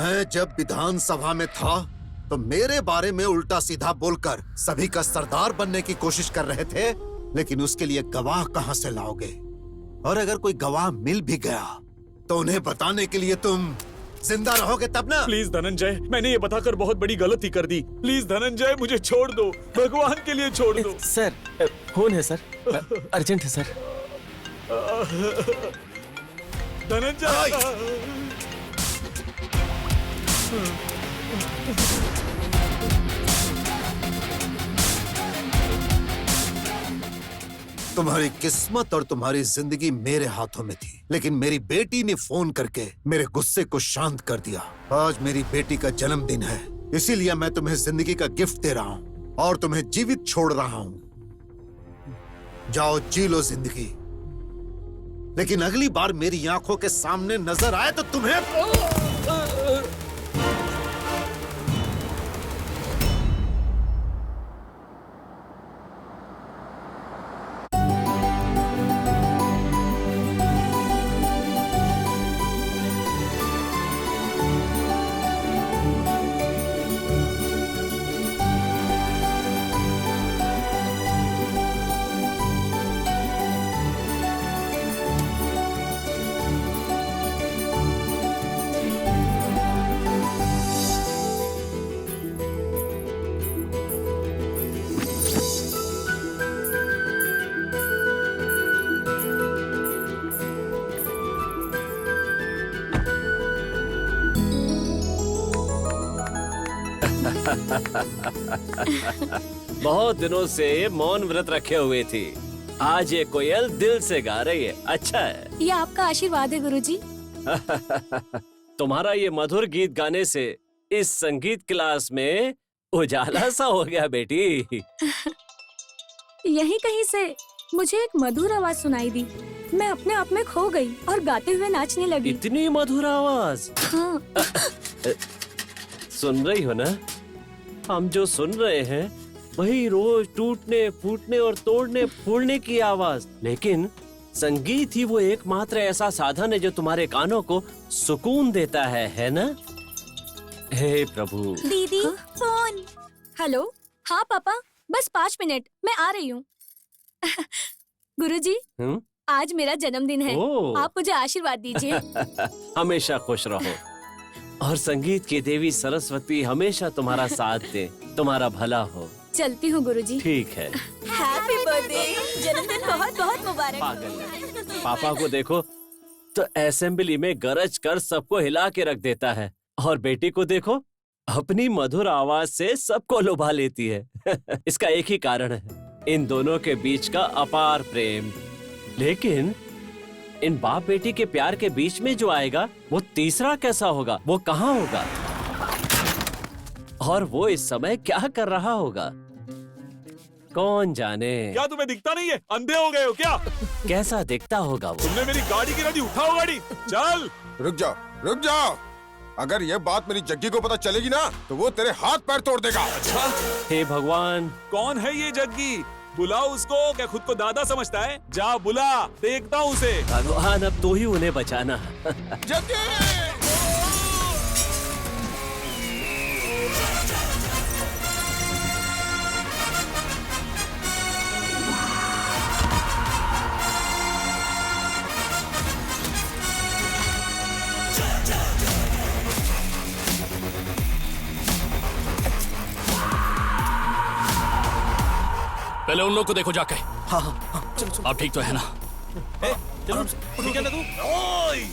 मैं जब विधानसभा में था तो मेरे बारे में उल्टा सीधा बोलकर सभी का सरदार बनने की कोशिश कर रहे थे, लेकिन उसके लिए गवाह कहां से लाओगे? और अगर कोई गवाह मिल भी गया तो उन्हें बताने के लिए तुम जिंदा रहोगे तब ना? प्लीज धनंजय, मैंने ये बताकर बहुत बड़ी गलती कर दी। प्लीज धनंजय, मुझे छोड़ दो, भगवान के लिए छोड़ दो। सर, फोन है सर, अर्जेंट है सर। धनंजय, तुम्हारी किस्मत और तुम्हारी जिंदगी मेरे हाथों में थी, लेकिन मेरी बेटी ने फोन करके मेरे गुस्से को शांत कर दिया। आज मेरी बेटी का जन्मदिन है, इसीलिए मैं तुम्हें जिंदगी का गिफ्ट दे रहा हूँ और तुम्हें जीवित छोड़ रहा हूँ। जाओ जी लो जिंदगी, लेकिन अगली बार मेरी आंखों के सामने नजर आए तो तुम्हें बहुत दिनों से मौन व्रत रखे हुए थी, आज ये कोयल दिल से गा रही है। अच्छा है। ये आपका आशीर्वाद है गुरुजी। तुम्हारा ये मधुर गीत गाने से इस संगीत क्लास में उजाला सा हो गया बेटी। यहीं कहीं से मुझे एक मधुर आवाज सुनाई दी। मैं अपने आप में खो गई और गाते हुए नाचने लगी। इतनी मधुर आवाज। हाँ। सुन रही हो ना? हम जो सुन रहे हैं वही रोज टूटने फूटने और तोड़ने फोड़ने की आवाज, लेकिन संगीत ही वो एकमात्र ऐसा साधन है जो तुम्हारे कानों को सुकून देता है ना? हे प्रभु। दीदी, फोन। हेलो। हाँ पापा, बस 5 मिनट, मैं आ रही हूँ। गुरुजी, आज मेरा जन्मदिन है, आप मुझे आशीर्वाद दीजिए। हमेशा खुश रहो और संगीत की देवी सरस्वती हमेशा तुम्हारा साथ दे, तुम्हारा भला हो। चलती हूँ गुरुजी। ठीक है। हैप्पी बर्थडे, जन्मदिन बहुत बहुत मुबारक। पागल। पापा को देखो तो असेंबली में गरज कर सबको हिला के रख देता है, और बेटी को देखो अपनी मधुर आवाज से सबको लुभा लेती है। इसका एक ही कारण है, इन दोनों के बीच का अपार प्रेम। लेकिन इन बाप बेटी के प्यार के बीच में जो आएगा वो तीसरा कैसा होगा, वो कहाँ होगा, और वो इस समय क्या कर रहा होगा, कौन जाने। क्या तुम्हें दिखता नहीं है? अंधे हो गए हो क्या? कैसा दिखता होगा वो? तुमने मेरी गाड़ी गिरा दी, उठाओ गाड़ी, चल। रुक जाओ, रुक जाओ। अगर ये बात मेरी जग्गी को पता चलेगी ना तो वो तेरे हाथ पैर तोड़ देगा। अच्छा? हे भगवान, कौन है ये जग्गी? बुलाओ उसको, क्या खुद को दादा समझता है? जा बुला, देखता हूँ उसे। भगवान अब तू ही उन्हें बचाना। जग्गी! पहले उन लोग को देखो जाके। हाँ हाँ, चलो। आप ठीक तो है ना? चलो, ठीक है ना तू? ओए!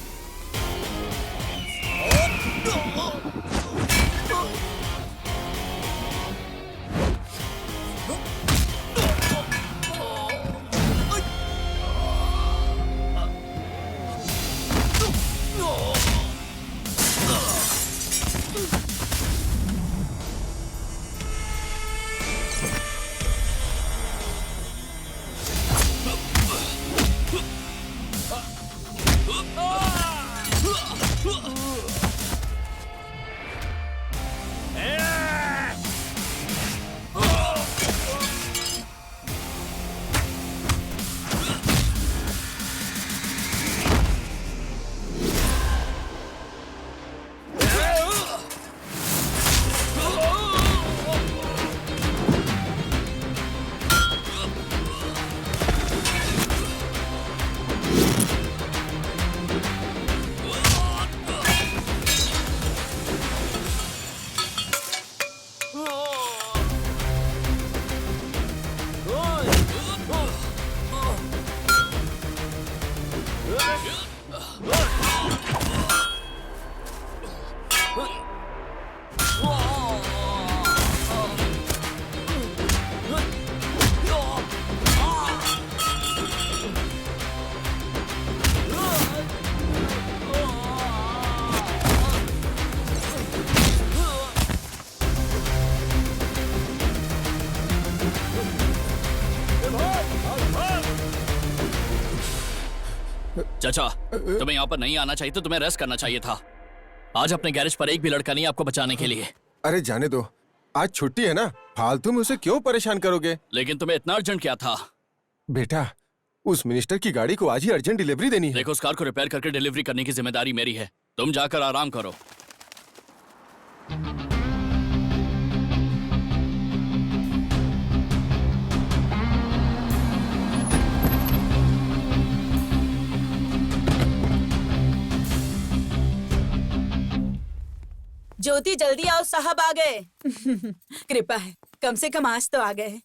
चाचा, तुम्हें यहाँ पर नहीं आना चाहिए तो तुम्हें रेस्ट करना चाहिए था। आज अपने गैरेज पर एक भी लड़का नहीं आपको बचाने के लिए। अरे जाने दो, आज छुट्टी है ना, फालतू में उसे क्यों परेशान करोगे? लेकिन तुम्हें इतना अर्जेंट क्या था? बेटा, उस मिनिस्टर की गाड़ी को आज ही अर्जेंट डिलीवरी देनी है। देखो, उस कार को रिपेयर करके डिलीवरी करने की जिम्मेदारी मेरी है। तुम जाकर आराम करो। ज्योति जल्दी आओ, साहब आ गए। कृपा है, कम से कम आज तो आ गए।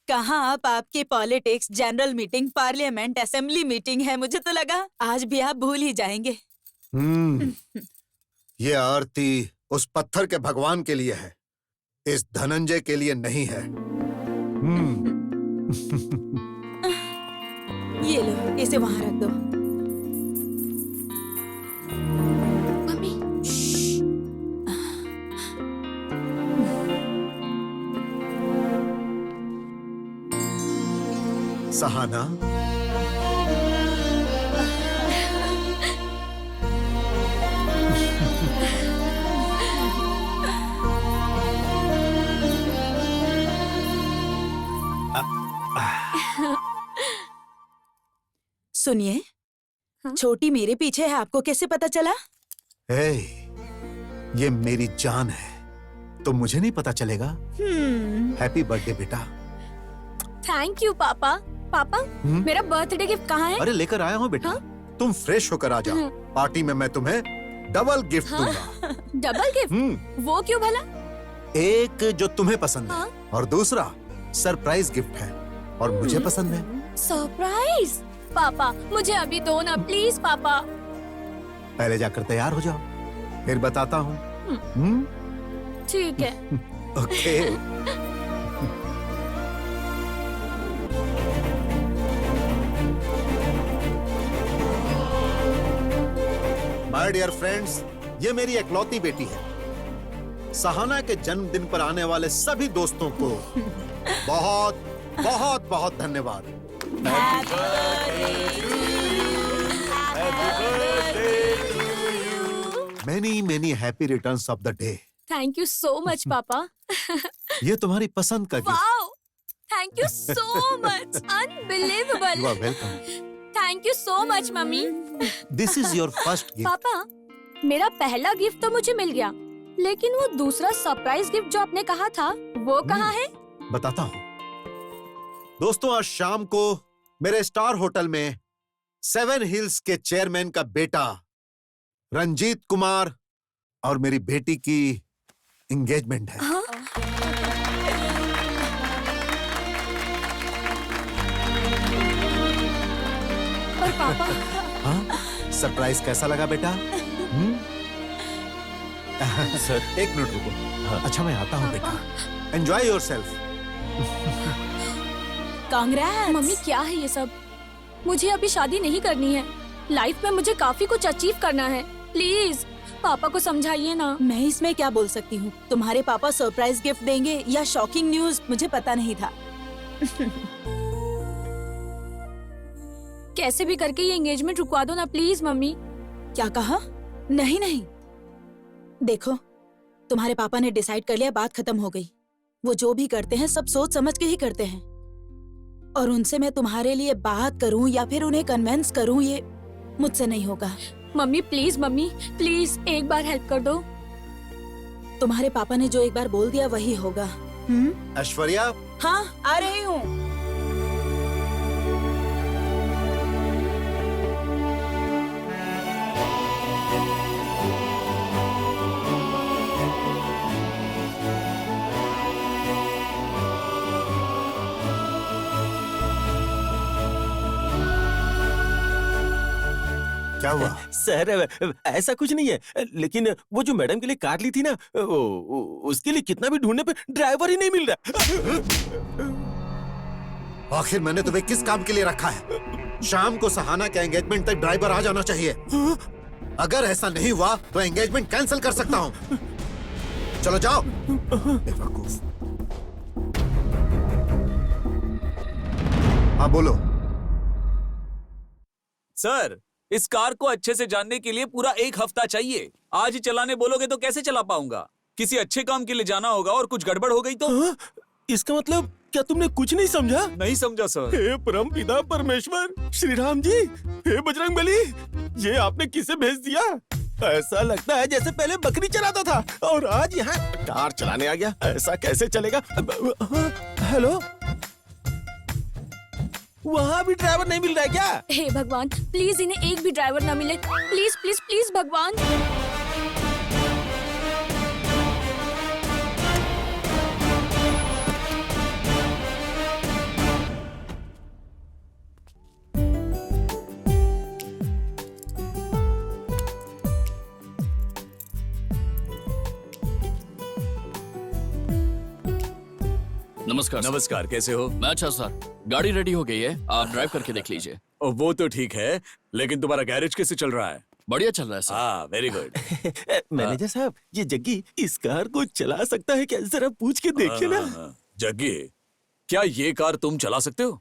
कहाँ आप? आपकी politics, general meeting, parliament, assembly meeting है। मुझे तो लगा आज भी आप भूल ही जाएंगे। ये आरती उस पत्थर के भगवान के लिए है, इस धनंजय के लिए नहीं है। ये लो, इसे वहां रख दो। मम्मी सहाना, सुनिए, हाँ? छोटी मेरे पीछे है, आपको कैसे पता चला? हे, ये मेरी जान है, तो मुझे नहीं पता चलेगा? हैप्पी बर्थडे बेटा। थैंक यू पापा। पापा मेरा बर्थडे गिफ्ट कहाँ है? अरे लेकर आया हूँ बेटा। तुम फ्रेश होकर आ जाओ, पार्टी में मैं तुम्हें डबल गिफ्ट दूंगा। Double gift? वो क्यों भला? एक जो तुम्हें पसंद है हाँ? और दूसरा सरप्राइज गिफ्ट है और मुझे पसंद है। सरप्राइज? पापा मुझे अभी दो ना प्लीज पापा। पहले जाकर तैयार हो जाओ, फिर बताता हूँ। ठीक है। ओके। माय डियर फ्रेंड्स, ये मेरी इकलौती बेटी है। सहाना के जन्मदिन पर आने वाले सभी दोस्तों को बहुत बहुत बहुत धन्यवाद। Many many happy returns of the day. Thank you so much पापा। ये तुम्हारी पसंद का gift. Wow, thank you so much, unbelievable. You are welcome. Thank you so much मम्मी। This is your first gift. पापा मेरा पहला गिफ्ट तो मुझे मिल गया, लेकिन वो दूसरा सरप्राइज गिफ्ट जो आपने कहा था वो कहाँ है? बताता हूँ। दोस्तों, आज शाम को मेरे स्टार होटल में 7 हिल्स के चेयरमैन का बेटा रंजीत कुमार और मेरी बेटी की एंगेजमेंट है। हाँ? पर पापा हाँ? सरप्राइज कैसा लगा बेटा? सर एक मिनट रुको। अच्छा मैं आता हूँ बेटा। Enjoy yourself. कांग्रेस। मम्मी क्या है ये सब? मुझे अभी शादी नहीं करनी है। लाइफ में मुझे काफी कुछ अचीव करना है। प्लीज पापा को समझाइए ना। मैं इसमें क्या बोल सकती हूँ? तुम्हारे पापा सरप्राइज गिफ्ट देंगे या शॉकिंग न्यूज, मुझे पता नहीं था। कैसे भी करके ये एंगेजमेंट रुकवा दो ना प्लीज मम्मी। क्या कहा? नहीं नहीं, देखो तुम्हारे पापा ने डिसाइड कर लिया, बात खत्म हो गई। वो जो भी करते हैं सब सोच समझ के ही करते हैं, और उनसे मैं तुम्हारे लिए बात करूं या फिर उन्हें कन्विंस करूं, ये मुझसे नहीं होगा। मम्मी प्लीज एक बार हेल्प कर दो। तुम्हारे पापा ने जो एक बार बोल दिया वही होगा। ऐश्वर्या, हाँ आ रही हूँ। क्या हुआ? सर ऐसा कुछ नहीं है, लेकिन वो जो मैडम के लिए कार ली थी ना, उसके लिए कितना भी ढूंढने पे ड्राइवर ही नहीं मिल रहा। आखिर मैंने तुम्हें किस काम के लिए रखा है? शाम को सहाना के एंगेजमेंट तक ड्राइवर आ जाना चाहिए। अगर ऐसा नहीं हुआ तो एंगेजमेंट कैंसिल कर सकता हूँ। चलो जाओ। बेवकूफ। हाँ बोलो। सर, इस कार को अच्छे से जानने के लिए पूरा 1 हफ्ता चाहिए। आज ही चलाने बोलोगे तो कैसे चला पाऊंगा? किसी अच्छे काम के लिए जाना होगा और कुछ गड़बड़ हो गई तो? इसका मतलब क्या तुमने कुछ नहीं समझा? नहीं समझा सर। हे परम पिता परमेश्वर, श्री राम जी, हे बजरंगबली, ये आपने किसे भेज दिया? ऐसा लगता है जैसे पहले बकरी चलाता था और आज यहाँ कार चलाने आ गया। ऐसा कैसे चलेगा? हेलो, वहाँ भी ड्राइवर नहीं मिल रहा है क्या? हे भगवान, प्लीज इन्हें एक भी ड्राइवर ना मिले। प्लीज प्लीज प्लीज भगवान। नमस्कार सर। नमस्कार, कैसे हो? मैं अच्छा सर, गाड़ी रेडी हो गई है, आप ड्राइव करके देख लीजिए। वो तो ठीक है, लेकिन तुम्हारा गैरेज कैसे चल रहा है? बढ़िया चल रहा है सर। हाँ, वेरी गुड। मैनेजर साहब, ये जग्गी इस कार को चला सकता है क्या? जरा पूछ के देखिए ना। जग्गी, क्या ये कार तुम चला सकते हो?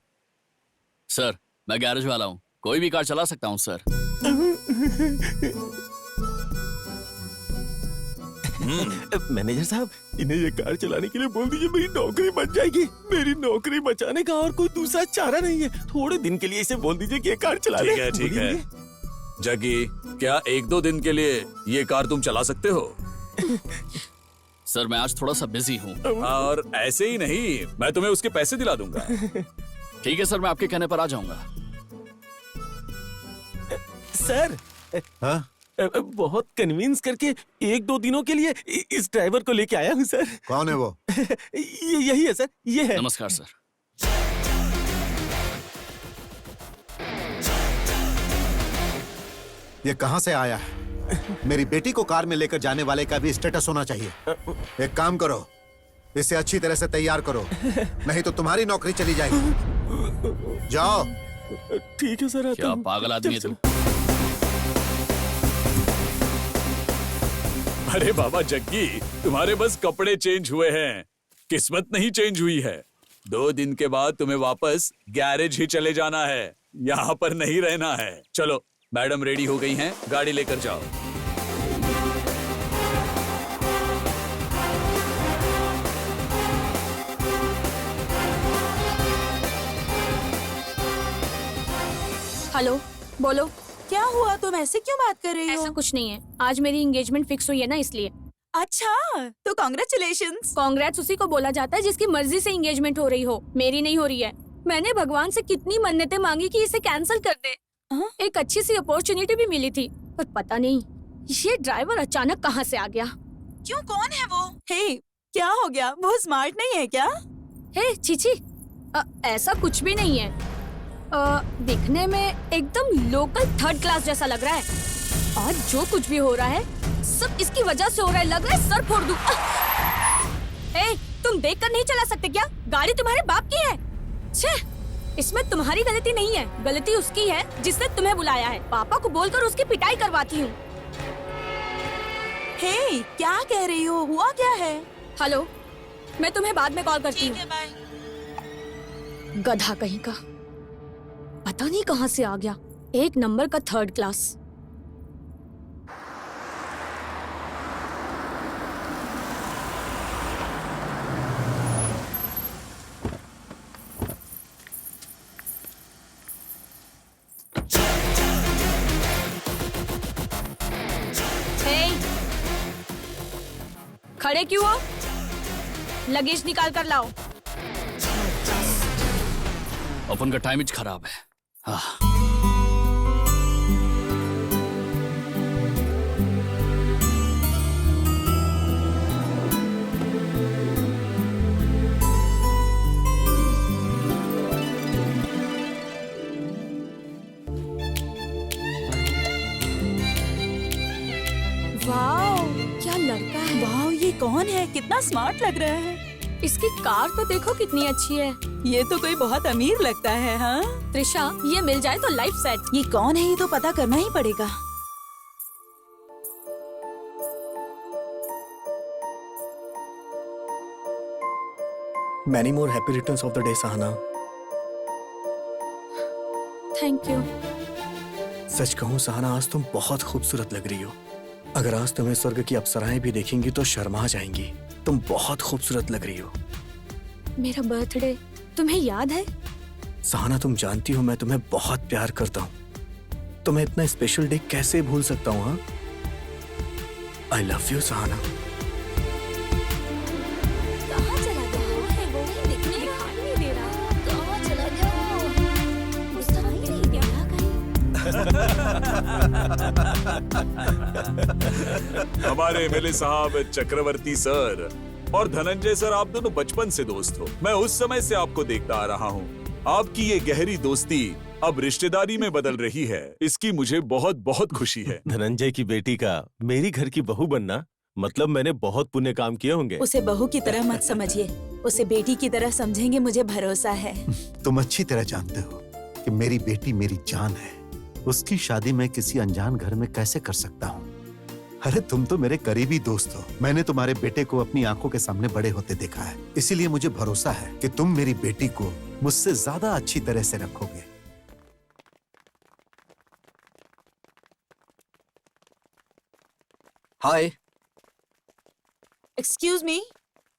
सर, मैं गैरेज वाला हूँ, कोई भी कार चला सकता हूँ सर। मैनेजर साहब, इन्हें ये कार चलाने के लिए बोल दीजिए, मेरी नौकरी बच जाएगी। मेरी नौकरी बचाने का और कोई दूसरा चारा नहीं है। थोड़े दिन के लिए इसे बोल दीजिए कि ये कार चला ले। ठीक है, ठीक है। जग्गी, क्या 1-2 दिन के लिए ये कार तुम चला सकते हो? सर, मैं आज थोड़ा सा बिजी हूँ। और ऐसे ही नहीं, मैं तुम्हें उसके पैसे दिला दूंगा। ठीक है सर, मैं आपके कहने पर आ जाऊंगा। सर, हाँ? बहुत कन्विंस करके 1-2 दिनों के लिए इस ड्राइवर को लेके आया हूँ सर। कौन है वो? यही है सर, ये है। नमस्कार सर। ये कहाँ से आया है? मेरी बेटी को कार में लेकर जाने वाले का भी स्टेटस होना चाहिए। एक काम करो, इसे अच्छी तरह से तैयार करो, नहीं तो तुम्हारी नौकरी चली जाएगी। जाओ। ठीक है सर। क्या पागल आदमी है तुम? अरे बाबा जग्गी, तुम्हारे बस कपड़े चेंज हुए हैं, किस्मत नहीं चेंज हुई है। 2 दिन के बाद तुम्हें वापस गैरेज ही चले जाना है, यहाँ पर नहीं रहना है। चलो, मैडम रेडी हो गई हैं, गाड़ी लेकर जाओ। हेलो, बोलो। क्या हुआ? तुम ऐसे क्यों बात कर रही हो? ऐसा कुछ नहीं है, आज मेरी एंगेजमेंट फिक्स हुई है ना, इसलिए। अच्छा, तो कॉन्ग्रेचुलेशंस। कांग्रेट्स उसी को बोला जाता है जिसकी मर्जी से एंगेजमेंट हो रही हो। मेरी नहीं हो रही है। मैंने भगवान से कितनी मन्नतें मांगी कि इसे कैंसिल कर दे। एक अच्छी सी अपॉर्चुनिटी भी मिली थी, पर पता नहीं ये ड्राइवर अचानक कहाँ से आ गया। क्यों, कौन है वो? हे, क्या हो गया? वो स्मार्ट नहीं है क्या? हे चीची, ऐसा कुछ भी नहीं है। दिखने में एकदम लोकल 3rd क्लास जैसा लग रहा है। और जो कुछ भी हो रहा है सब इसकी वजह से हो रहा है। लग रहा है सर फोड़ दूं। तुम देखकर नहीं चला सकते क्या? गाड़ी तुम्हारे बाप की है। छे, इसमें तुम्हारी गलती नहीं है, गलती उसकी है जिसने तुम्हें बुलाया है। पापा को बोलकर उसकी पिटाई करवाती हूँ। हे, क्या कह रही हो? हुआ क्या है? हेलो, मैं तुम्हें बाद में कॉल करती हूँ। गधा कहीं का, पता नहीं कहाँ से आ गया। 1 नंबर का 3rd क्लास। खड़े क्यों हो? लगेज निकाल कर लाओ। अपन का टाइम खराब है। हाँ। वाओ, क्या लड़का है। वाह, ये कौन है? कितना स्मार्ट लग रहा है। इसकी कार तो देखो कितनी अच्छी है। ये तो कोई बहुत अमीर लगता है। हाँ, त्रिशा, ये मिल जाए तो लाइफ सेट। ये कौन है ये तो पता करना ही पड़ेगा। Many more happy returns of the day, Sahana. Thank you. सच कहूँ सहना, आज तुम बहुत खूबसूरत लग रही हो। अगर आज तुम्हें स्वर्ग की अप्सराएं भी देखेंगी तो शर्मा जाएंगी। तुम बहुत खूबसूरत लग रही हो। मेरा बर्थडे तुम्हें याद है? सहना, तुम जानती हो मैं तुम्हें बहुत प्यार करता हूँ। तुम्हें इतना स्पेशल डे कैसे भूल सकता हूँ? हाँ, आई लव यू सहना। कहाँ चला गया है वो? दिखने दिखाई नहीं दे रहा। कहाँ चला गया? मुस्कुरा ही नहीं दिया कहीं। हमारे एमएलए साहब, चक्रवर्ती सर और धनंजय सर, आप दोनों बचपन से दोस्त हो। मैं उस समय से आपको देखता आ रहा हूँ। आपकी ये गहरी दोस्ती अब रिश्तेदारी में बदल रही है, इसकी मुझे बहुत बहुत खुशी है। धनंजय की बेटी का मेरी घर की बहू बनना मतलब मैंने बहुत पुण्य काम किए होंगे। उसे बहू की तरह मत समझिए, उसे बेटी की तरह समझेंगे, मुझे भरोसा है। तुम अच्छी तरह जानते हो कि मेरी बेटी मेरी जान है। उसकी शादी मैं किसी अनजान घर में कैसे कर सकता हूँ? अरे तुम तो मेरे करीबी दोस्त हो। मैंने तुम्हारे बेटे को अपनी आंखों के सामने बड़े होते देखा है, इसीलिए मुझे भरोसा है कि तुम मेरी बेटी को मुझसे ज्यादा अच्छी तरह से रखोगे। हाय। एक्सक्यूज मी,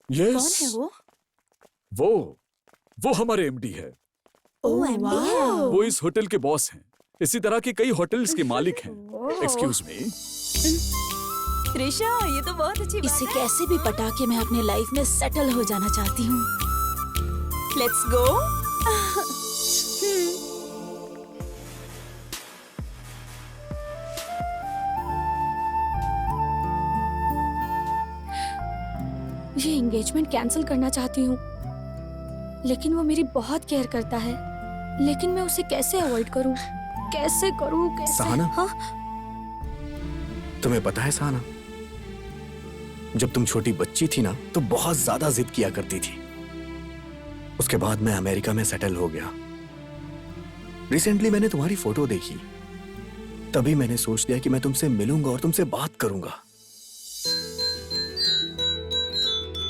यस, कौन है वो? वो हमारे एमडी है। ओह, MD है। वो इस होटल के बॉस हैं। इसी तरह के कई होटल्स के मालिक हैं। Excuse me. त्रिशा, ये तो बहुत अच्छी बात है। इसे कैसे भी पटा के मैं अपने लाइफ में सेटल हो जाना चाहती हूँ। Let's go. ये एंगेजमेंट कैंसिल करना चाहती हूँ, लेकिन वो मेरी बहुत केयर करता है। लेकिन मैं उसे कैसे अवॉइड करूँ? कैसे करूँ? कैसे? सहना? हाँ? तुम्हें पता है सहना, जब तुम छोटी बच्ची थी ना तो बहुत ज्यादा जिद किया करती थी। उसके बाद मैं अमेरिका में सेटल हो गया। रिसेंटली मैंने तुम्हारी फोटो देखी, तभी मैंने सोच लिया कि मैं तुमसे मिलूंगा और तुमसे बात करूंगा।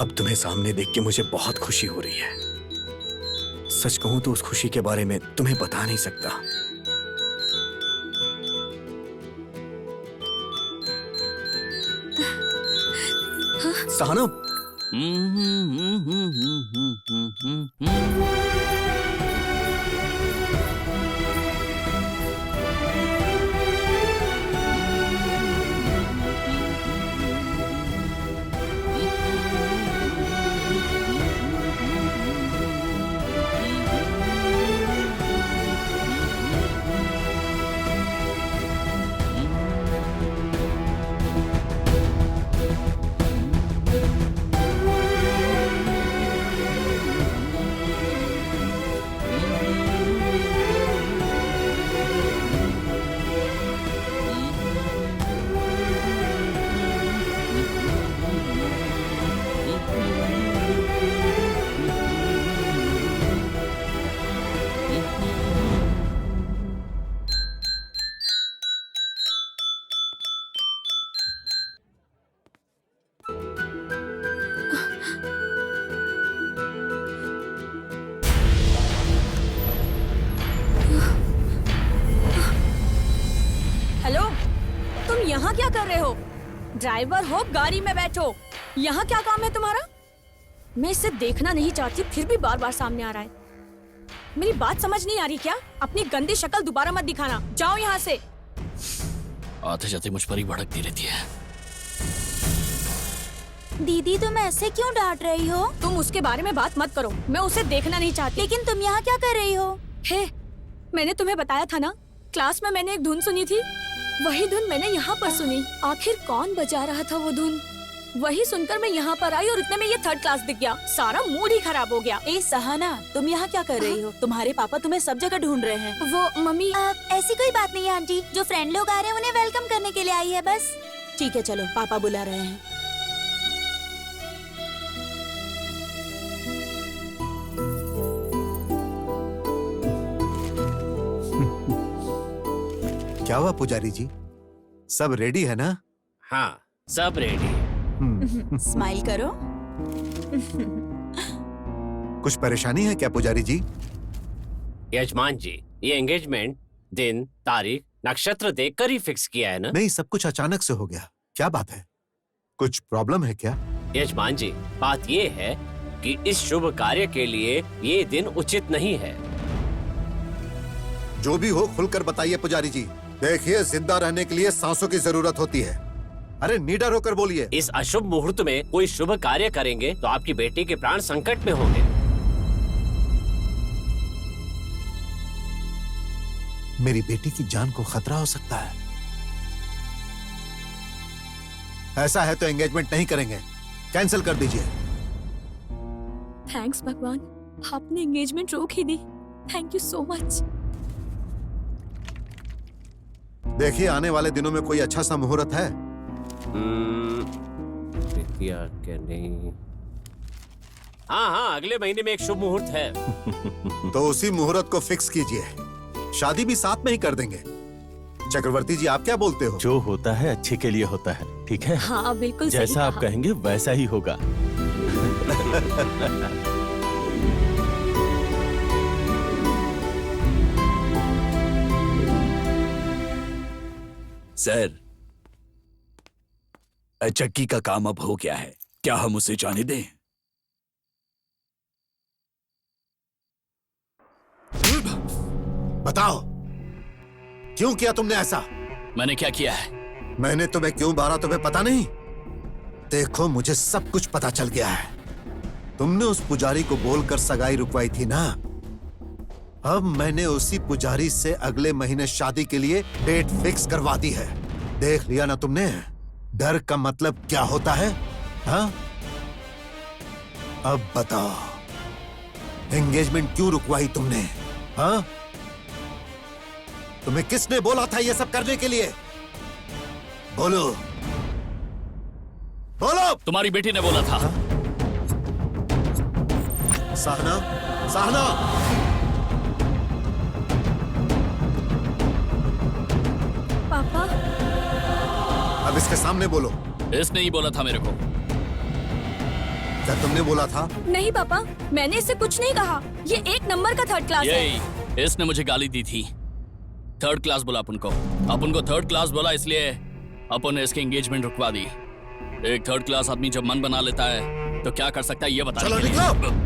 अब तुम्हें सामने देख के मुझे बहुत खुशी हो रही है। सच कहूं तो उस खुशी के बारे में तुम्हें बता नहीं सकता। सहना, हेलो, तुम यहाँ क्या कर रहे हो? ड्राइवर हो, गाड़ी में बैठो। यहाँ क्या काम है तुम्हारा? मैं इसे देखना नहीं चाहती, फिर भी बार बार सामने आ रहा है। मेरी बात समझ नहीं आ रही क्या? अपनी गंदी शक्ल दोबारा मत दिखाना। जाओ यहाँ से। आते जाते मुझ पर ही भड़कती रहती है। दीदी, तुम ऐसे क्यों डांट रही हो? तुम उसके बारे में बात मत करो, मैं उसे देखना नहीं चाहती। लेकिन तुम यहाँ क्या कर रही हो? हे, मैंने तुम्हें बताया था ना, क्लास में मैंने एक धुन सुनी थी, वही धुन मैंने यहाँ पर सुनी। आखिर कौन बजा रहा था वो धुन? वही सुनकर मैं यहाँ पर आई और इतने में ये थर्ड क्लास दिख गया। सारा मूड ही खराब हो गया। ए सहना, तुम यहाँ क्या कर रही हो? तुम्हारे पापा तुम्हें सब जगह ढूंढ रहे हैं। वो मम्मी, ऐसी कोई बात नहीं है आंटी, जो फ्रेंड लोग आ रहे हैं उन्हें वेलकम करने के लिए आई है बस। ठीक है चलो, पापा बुला रहे हैं। क्या हुआ पुजारी जी, सब रेडी है ना? हाँ, सब रेडी। स्माइल करो। कुछ परेशानी है क्या पुजारी जी? यजमान जी, ये एंगेजमेंट दिन, तारीख, नक्षत्र देखकर ही फिक्स किया है ना? नहीं, सब कुछ अचानक से हो गया। क्या बात है, कुछ प्रॉब्लम है क्या? यजमान जी, बात ये है कि इस शुभ कार्य के लिए ये दिन उचित नहीं है। जो भी हो खुलकर बताइए पुजारी जी। देखिए, जिंदा रहने के लिए सांसों की जरूरत होती है। अरे निडर होकर बोलिए। इस अशुभ मुहूर्त में कोई शुभ कार्य करेंगे तो आपकी बेटी के प्राण संकट में होंगे। मेरी बेटी की जान को खतरा हो सकता है। ऐसा है तो एंगेजमेंट नहीं करेंगे, कैंसिल कर दीजिए। थैंक्स भगवान, आपने एंगेजमेंट रोक ही दी। Thank you so much. देखिए, आने वाले दिनों में कोई अच्छा सा मुहूर्त है? क्या नहीं। हाँ, अगले महीने में एक शुभ मुहूर्त है। तो उसी मुहूर्त को फिक्स कीजिए, शादी भी साथ में ही कर देंगे। चक्रवर्ती जी, आप क्या बोलते हो? जो होता है अच्छे के लिए होता है, ठीक है? हाँ बिल्कुल सही जैसा आप कहा। कहेंगे वैसा ही होगा। सर, चक्की का काम अब हो गया है, क्या हम उसे जाने दें? बताओ, क्यों किया तुमने ऐसा? मैंने क्या किया है? मैंने तुम्हें क्यों मारा तुम्हें पता नहीं? देखो, मुझे सब कुछ पता चल गया है। तुमने उस पुजारी को बोलकर सगाई रुकवाई थी ना? अब मैंने उसी पुजारी से अगले महीने शादी के लिए डेट फिक्स करवा दी है। देख लिया ना तुमने? डर का मतलब क्या होता है? हाँ? अब बताओ, एंगेजमेंट क्यों रुकवाई तुमने? हाँ? तुम्हें किसने बोला था ये सब करने के लिए? बोलो, बोलो। तुम्हारी बेटी ने बोला था। सहना, सहना, पापा, अब इसके सामने बोलो। इसने ही बोला था मेरे को। क्या तुमने बोला था? नहीं पापा, मैंने इससे कुछ नहीं कहा। ये एक नंबर का थर्ड क्लास है। यही, इसने मुझे गाली दी थी। थर्ड क्लास बोला अपन को थर्ड क्लास बोला, इसलिए अपन ने इसकी एंगेजमेंट रुकवा दी। एक थर्ड क्लास आदमी जब मन बना लेता है तो क्या कर सकता है ये बता। चलो निकलो।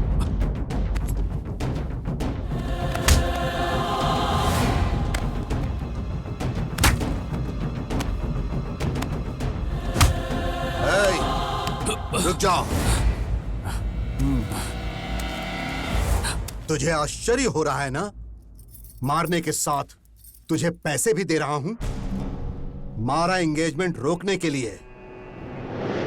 रुक जाओ। तुझे आश्चर्य हो रहा है ना? मारने के साथ तुझे पैसे भी दे रहा हूं। मारा एंगेजमेंट रोकने के लिए,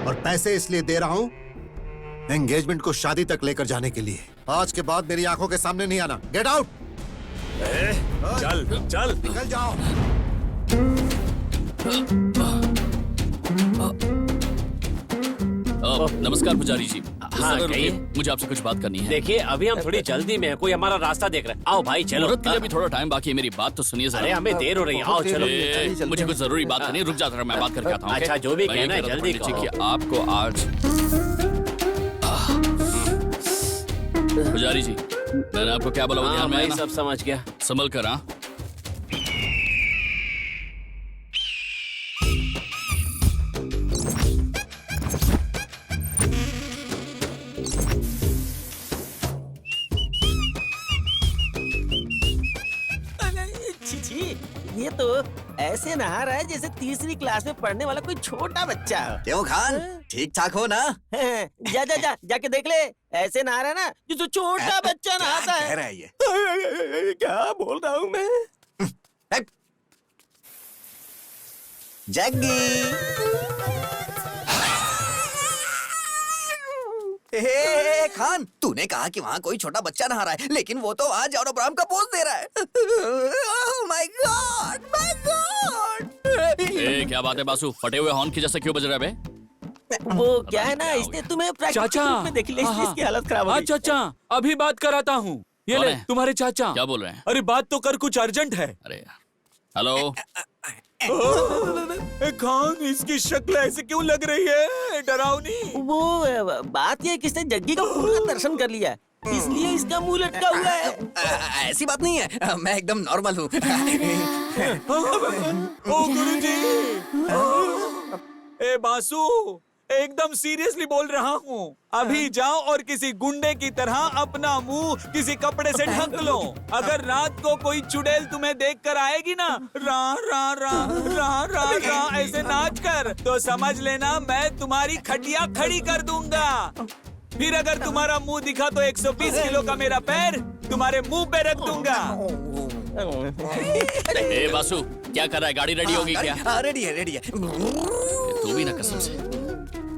और पैसे इसलिए दे रहा हूं एंगेजमेंट को शादी तक लेकर जाने के लिए। आज के बाद मेरी आंखों के सामने नहीं आना। Get out. चल चल, निकल जाओ। नमस्कार पुजारी जी। हाँ, जरा कहिए। रुकिए, मुझे आपसे कुछ बात करनी है। देखिए, अभी हम थोड़ी जल्दी में है, कोई हमारा रास्ता देख रहा है। आओ भाई चलो। मुहूर्त के लिए भी थोड़ा टाइम बाकी है, मेरी बात तो सुनिए जरा। अरे हमें देर हो रही है, आओ चलो। मुझे कुछ जरूरी बात करनी है, रुक जाता, मैं बात करके आता हूँ। अच्छा, जो भी मैं ये कहना है कह रहा था जल्दी पंडित जी कहो। कि आपको आज पुजारी जी, मैंने आपको क्या बोला वो हाँ ध्यान में भाई, आया ना? सब समझ गया। संभल कर। हाँ, ये तो ऐसे नहा रहा है जैसे तीसरी क्लास में पढ़ने वाला कोई छोटा बच्चा हो। क्यों खान, ठीक ठाक हो ना? जा जा जा जाके देख ले, ऐसे नहा रहा है ना जैसे छोटा बच्चा नहाता क्या कह है। रहा है ये? क्या बोल रहा हूँ मैं? जग्गी, हे खान, तूने कहा कि वहाँ कोई छोटा बच्चा नहा रहा है, लेकिन वो तो वहाँ जॉन अब्राहम का पोज दे रहा है। ओह माय गॉड, माय गॉड। ये क्या बात है बासु, फटे हुए हॉर्न की जैसे क्यों बज रहे बे? वो क्या है ना, इसने तुम्हें प्रैक्टिकल चाचा। रूप में देख लिया, इसलिए इसकी हालत खराब हो हाँ गई। चाचा, अभी बात कराता हूँ। ये कौन ले है? तुम्हारे चाचा। क्या बोल रहे हैं? अरे बात तो कर, कुछ अर्जेंट है। अरे हेलो, खान, इसकी शक्ल ऐसे क्यों लग रही है, डरावनी? वो बात ये है कि इसने जग्गी का पूरा दर्शन कर लिया है, इसलिए इसका मुंह लटका हुआ है। ऐसी बात नहीं है, मैं एकदम नॉर्मल हूँ। ओ गुरुजी, ए बासु, एकदम सीरियसली बोल रहा हूँ। अभी जाओ और किसी गुंडे की तरह अपना मुंह किसी कपड़े से ढक लो। अगर रात को कोई चुड़ैल तुम्हें देख कर आएगी ना, रा रा रा रा रा रा ऐसे नाच कर, तो समझ लेना मैं तुम्हारी खटिया खड़ी कर दूंगा। फिर अगर तुम्हारा मुंह दिखा तो 120 किलो का मेरा पैर तुम्हारे मुंह पे रख दूंगा। ए बासु, क्या कर रहा है? गाड़ी रेडी होगी क्या? हाँ, रेडी है, रेडी है। तू भी ना कसम से।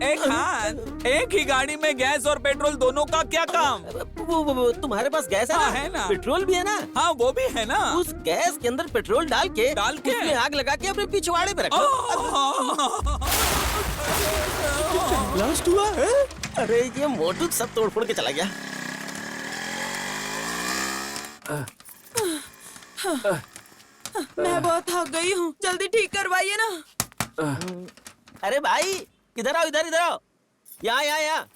एक खान, एक ही गाड़ी में गैस और पेट्रोल दोनों का क्या काम? वो तुम्हारे पास गैस है हाँ, ना? है ना। पेट्रोल भी है ना? हाँ वो भी है ना। उस गैस के अंदर पेट्रोल डाल के उसमें आग लगा के अपने पिछवाड़े पे रखो। ब्लास्ट हुआ है? अरे ये मोटू सब तोड़ फोड़ के चला गया। मैं बहुत थक गई हूँ, जल्दी ठीक करवाइए ना। अरे भाई इधर आओ, इधर इधर आओ, यहाँ यहाँ यहाँ।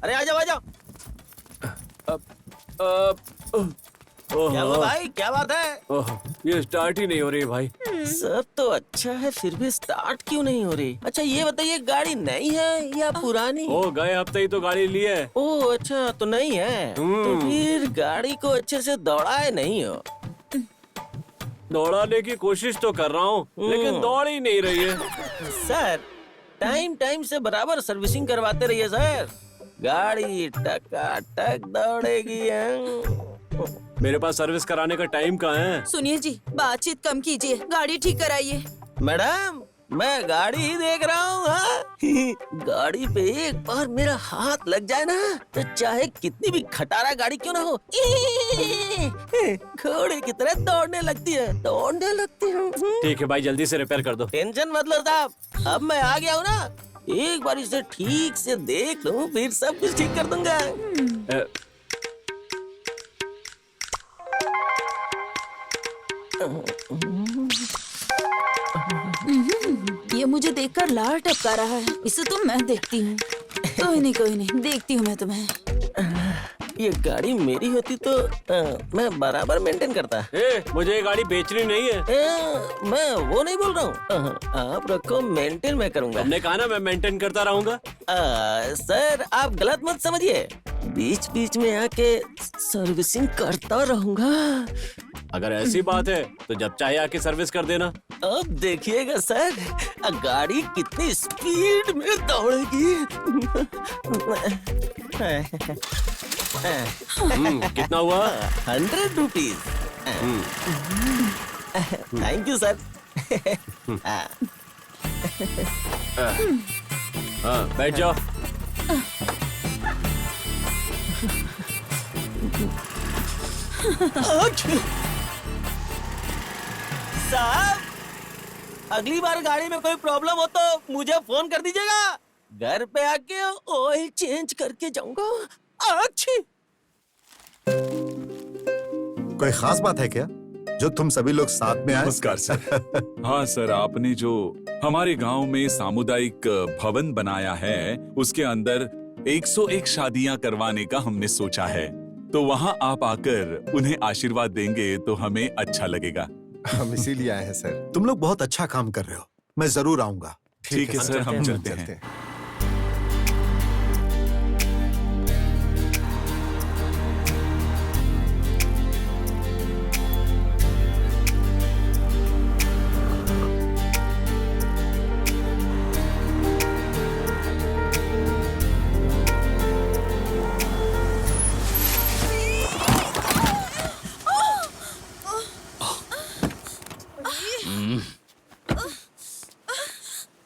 अरे आ जाओ आ जाओ। क्या हुआ भाई, क्या बात है? ये स्टार्ट ही नहीं हो रही भाई। सब तो अच्छा है, फिर भी स्टार्ट क्यों नहीं हो रही? अच्छा ये बताइए, गाड़ी नई है या पुरानी? ओ गए हफ्ते ही तो गाड़ी ली है। ओह अच्छा, तो नहीं है। तो फिर गाड़ी को अच्छे से दौड़ाए नहीं हो? दौड़ाने की कोशिश तो कर रहा हूँ, लेकिन दौड़ ही नहीं रही है। सर टाइम टाइम से बराबर सर्विसिंग करवाते रहिए सर, गाड़ी टकाटक दौड़ेगी। मेरे पास सर्विस कराने का टाइम कहाँ है? सुनिए जी, बातचीत कम कीजिए, गाड़ी ठीक कराइए। मैडम मैं गाड़ी ही देख रहा हूँ। हाँ? गाड़ी पे एक बार मेरा हाथ लग जाए ना, तो चाहे कितनी भी खटारा गाड़ी क्यों ना हो, घोड़े की तरह दौड़ने लगती है, दौड़ने लगती है। ठीक है भाई, जल्दी से रिपेयर कर दो। टेंशन मत लो साहब, अब मैं आ गया हूँ ना, एक बार इसे ठीक से देख लूं, फिर सब कुछ ठीक कर दूंगा। ये मुझे देखकर लार टपका रहा है, इसे तो मैं देखती हूँ। कोई नहीं, देखती हूँ मैं तुम्हें। ये गाड़ी मेरी होती तो मैं बराबर मेंटेन करता। मुझे ये गाड़ी बेचनी नहीं है। मैं वो नहीं बोल रहा हूँ, आप रखो, मेंटेन मैं करूँगा। हमने कहा ना मैं मेंटेन करता रहूंगा। सर आप गलत मत समझिए, बीच बीच में आके सर्विसिंग करता रहूंगा। अगर ऐसी बात है तो जब चाहे आके सर्विस कर देना। अब देखिएगा सर, गाड़ी कितनी स्पीड में दौड़ेगी। कितना हुआ? 100 रुपीज। Thank you sir. हाँ बैठ जाओ। साहब अगली बार गाड़ी में कोई प्रॉब्लम हो तो मुझे फोन कर दीजिएगा, घर पे आके ऑयल चेंज करके जाऊंगा। अच्छी कोई खास बात है क्या जो तुम सभी लोग साथ में आए? नमस्कार सर। हाँ सर, आपने जो हमारे गांव में सामुदायिक भवन बनाया है, उसके अंदर 101 शादियां करवाने का हमने सोचा है, तो वहाँ आप आकर उन्हें आशीर्वाद देंगे तो हमें अच्छा लगेगा। हम इसीलिए आए हैं सर। तुम लोग बहुत अच्छा काम कर रहे हो, मैं जरूर आऊंगा। ठीक है सर, हम चलते हैं।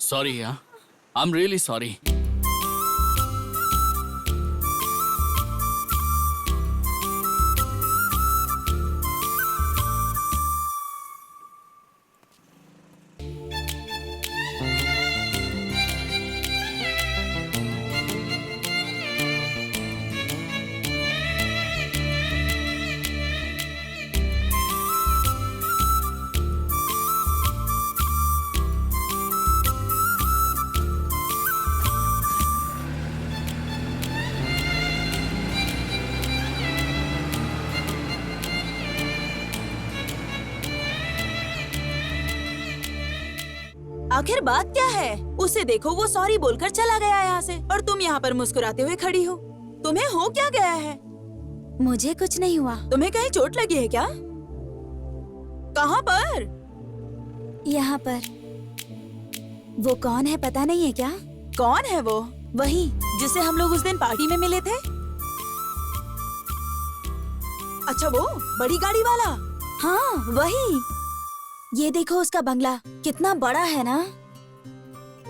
सॉरी यार, आई एम रियली सॉरी। आखिर बात क्या है? उसे देखो, वो सॉरी बोलकर चला गया यहाँ से और तुम यहाँ पर मुस्कुराते हुए खड़ी हो। तुम्हें हो क्या गया है? मुझे कुछ नहीं हुआ। तुम्हें कहीं चोट लगी है क्या? कहाँ पर? यहाँ पर। वो कौन है पता नहीं है क्या? कौन है वो? वही जिसे हम लोग उस दिन पार्टी में मिले थे। अच्छा, वो बड़ी गाड़ी वाला। हाँ वही। ये देखो उसका बंगला कितना बड़ा है ना।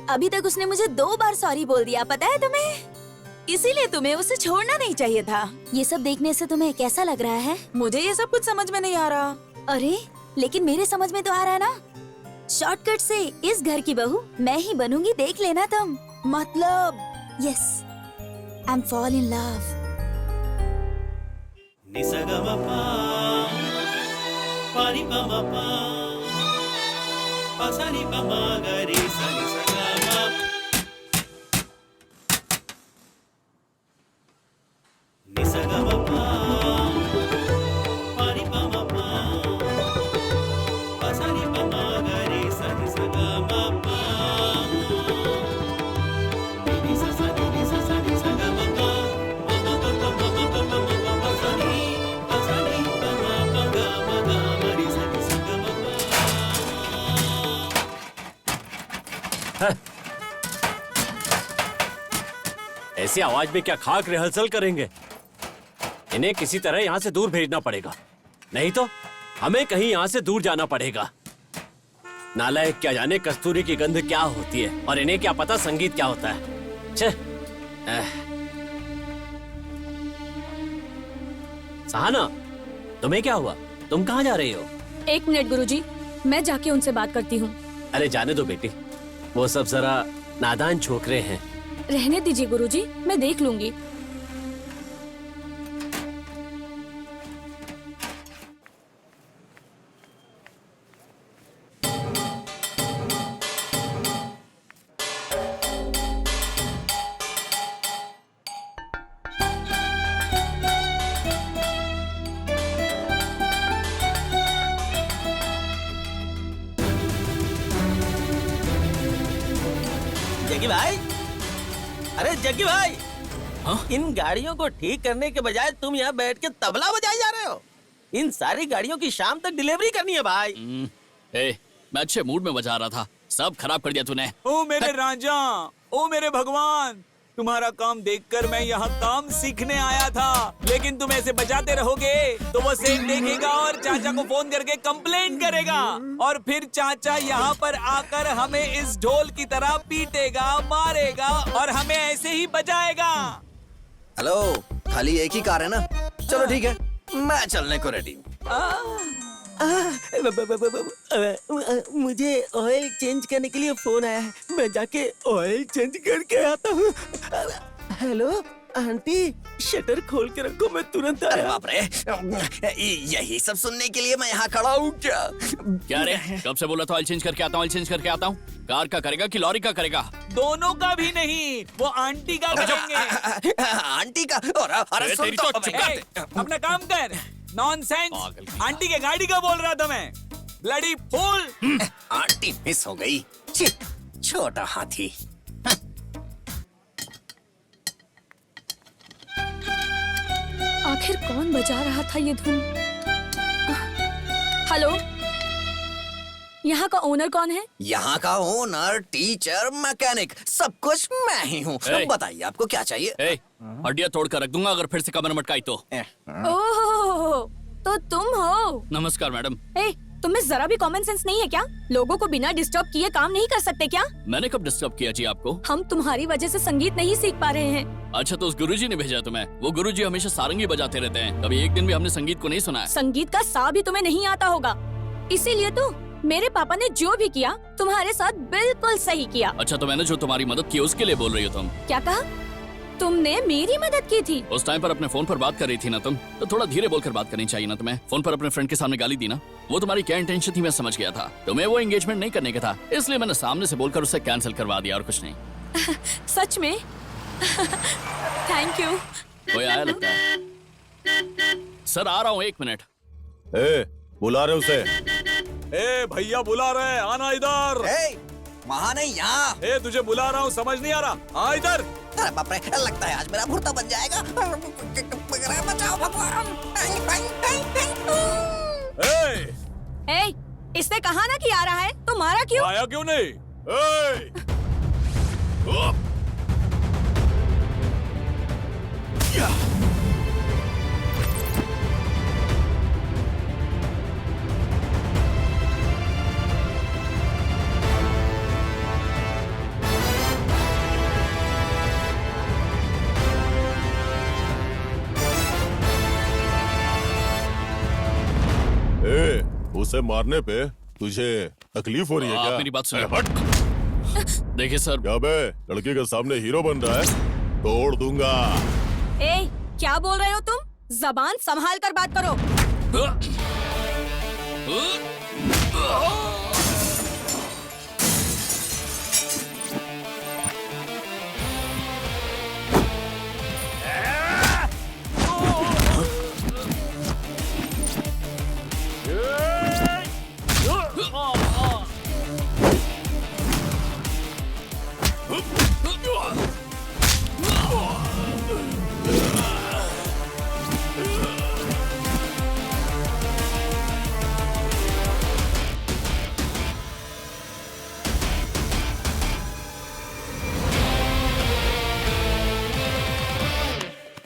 अभी तक उसने मुझे 2 बार सॉरी बोल दिया, पता है तुम्हें? इसीलिए तुम्हें उसे छोड़ना नहीं चाहिए था। ये सब देखने से तुम्हें कैसा लग रहा है? मुझे ये सब कुछ समझ में नहीं आ रहा। अरे लेकिन मेरे समझ में तो आ रहा है ना। शॉर्टकट से इस घर की बहू मैं ही बनूंगी, देख लेना तुम। मतलब? Yes, I am fall in love. ऐसी आवाज में क्या खाक रिहर्सल करेंगे? इन्हें किसी तरह यहाँ से दूर भेजना पड़ेगा, नहीं तो हमें कहीं यहाँ से दूर जाना पड़ेगा। नालायक, क्या जाने कस्तूरी की गंध क्या होती है और इन्हें क्या पता संगीत क्या होता है। छे। सहाना, तुम्हें क्या हुआ? तुम कहाँ जा रही हो? 1 मिनट गुरुजी, मैं जाके उनसे बात करती हूँ। अरे जाने दो बेटी, वो सब जरा नादान छोकरे हैं। रहने दीजिए गुरुजी, मैं देख लूंगी। जग्गी भाई, अरे जग्गी भाई, हाँ? इन गाड़ियों को ठीक करने के बजाय तुम यहाँ बैठ के तबला बजाए जा रहे हो। इन सारी गाड़ियों की शाम तक डिलीवरी करनी है भाई। मैं अच्छे मूड में बजा रहा था, सब खराब कर दिया तूने। ओ मेरे राजा, ओ मेरे भगवान, तुम्हारा काम देखकर मैं यहाँ काम सीखने आया था, लेकिन तुम ऐसे बजाते रहोगे तो वो सेठ देखेगा और चाचा को फोन करके कंप्लेंट करेगा और फिर चाचा यहाँ पर आकर हमें इस ढोल की तरह पीटेगा, मारेगा और हमें ऐसे ही बजाएगा। हेलो, खाली एक ही कार है ना? चलो ठीक है, मैं चलने को रेडी हूँ। मुझे ऑयल चेंज करने के लिए फोन आया है, मैं जाके ऑयल चेंज करके आता हूँ। हेलो आंटी, शटर खोल के रखो, मैं तुरंत अरे आया। बाप रे, यही सब सुनने के लिए मैं यहाँ खड़ा हूँ क्या? क्या रे, कब से बोला था ऑयल चेंज करके आता हूँ, ऑयल चेंज करके आता हूँ। कार का करेगा कि लॉरी का करेगा? दोनों का भी नहीं, वो आंटी का करेंगे। आंटी का? और अरे सुन तेरी तो, तो चुप कर। अपना काम कर। नॉनसेंस, आंटी के गाड़ी का बोल रहा था मैं। Bloody fool. आंटी मिस हो गई, छी, छोटा हाथी। आखिर कौन बजा रहा था ये धुन? हेलो, यहाँ का ओनर कौन है? यहाँ का ओनर, टीचर, मैकेनिक, सब कुछ मैं ही हूँ। ए! बताइए आपको क्या चाहिए? हड्डियाँ तोड़ कर रख दूंगा अगर फिर से कमर मटकाई तो। ओह, तो तुम हो? नमस्कार मैडम। तुम्हें जरा भी कॉमन सेंस नहीं है क्या? लोगों को बिना डिस्टर्ब किए काम नहीं कर सकते क्या? मैंने कब डिस्टर्ब किया जी आपको? हम तुम्हारी वजह से संगीत नहीं सीख पा रहे हैं। अच्छा, तो उस गुरुजी ने भेजा तुम्हें? वो गुरुजी हमेशा सारंगी बजाते रहते हैं, कभी एक दिन भी हमने संगीत को नहीं सुना है। संगीत का सा भी तुम्हें नहीं आता होगा, इसीलिए तो मेरे पापा ने जो भी किया तुम्हारे साथ बिल्कुल सही किया। अच्छा, तो मैंने जो तुम्हारी मदद की उसके लिए बोल रही हो तुम? क्या कहा? तुमने मेरी मदद की थी? उस टाइम पर अपने फोन पर बात कर रही थी ना तुम, तो थोड़ा धीरे बोलकर बात करनी चाहिए ना तुम्हें। फोन पर अपने फ्रेंड के सामने गाली दी ना, वो तुम्हारी क्या इंटेंशन थी मैं समझ गया था। तुम्हें वो एंगेजमेंट नहीं करने का था, इसलिए मैंने सामने से बोलकर उसे कैंसिल करवा दिया और कुछ नहीं। सच में? Thank you. कोई आया लगता है। सर आ रहा हूँ, 1 मिनट। बुला रहे उसे? ए भैया बुला रहे हैं, आना इधर। वहाँ नहीं यहाँ। ए तुझे बुला रहा हूँ, समझ नहीं आ रहा? आ इधर। अरे बाप रे, लगता है आज मेरा भुर्ता बन जाएगा। बचाओ भगवान। ए, इसने कहा ना कि आ रहा है, तो मारा क्यों? आया क्यों नहीं? उसे मारने पे तुझे तकलीफ हो रही है आप क्या? मेरी बात सुनिए। अरे हट! देखिए सर, क्या बे, लड़की के सामने हीरो बन रहा है? तोड़ दूंगा। ए, क्या बोल रहे हो तुम? जबान संभाल कर बात करो।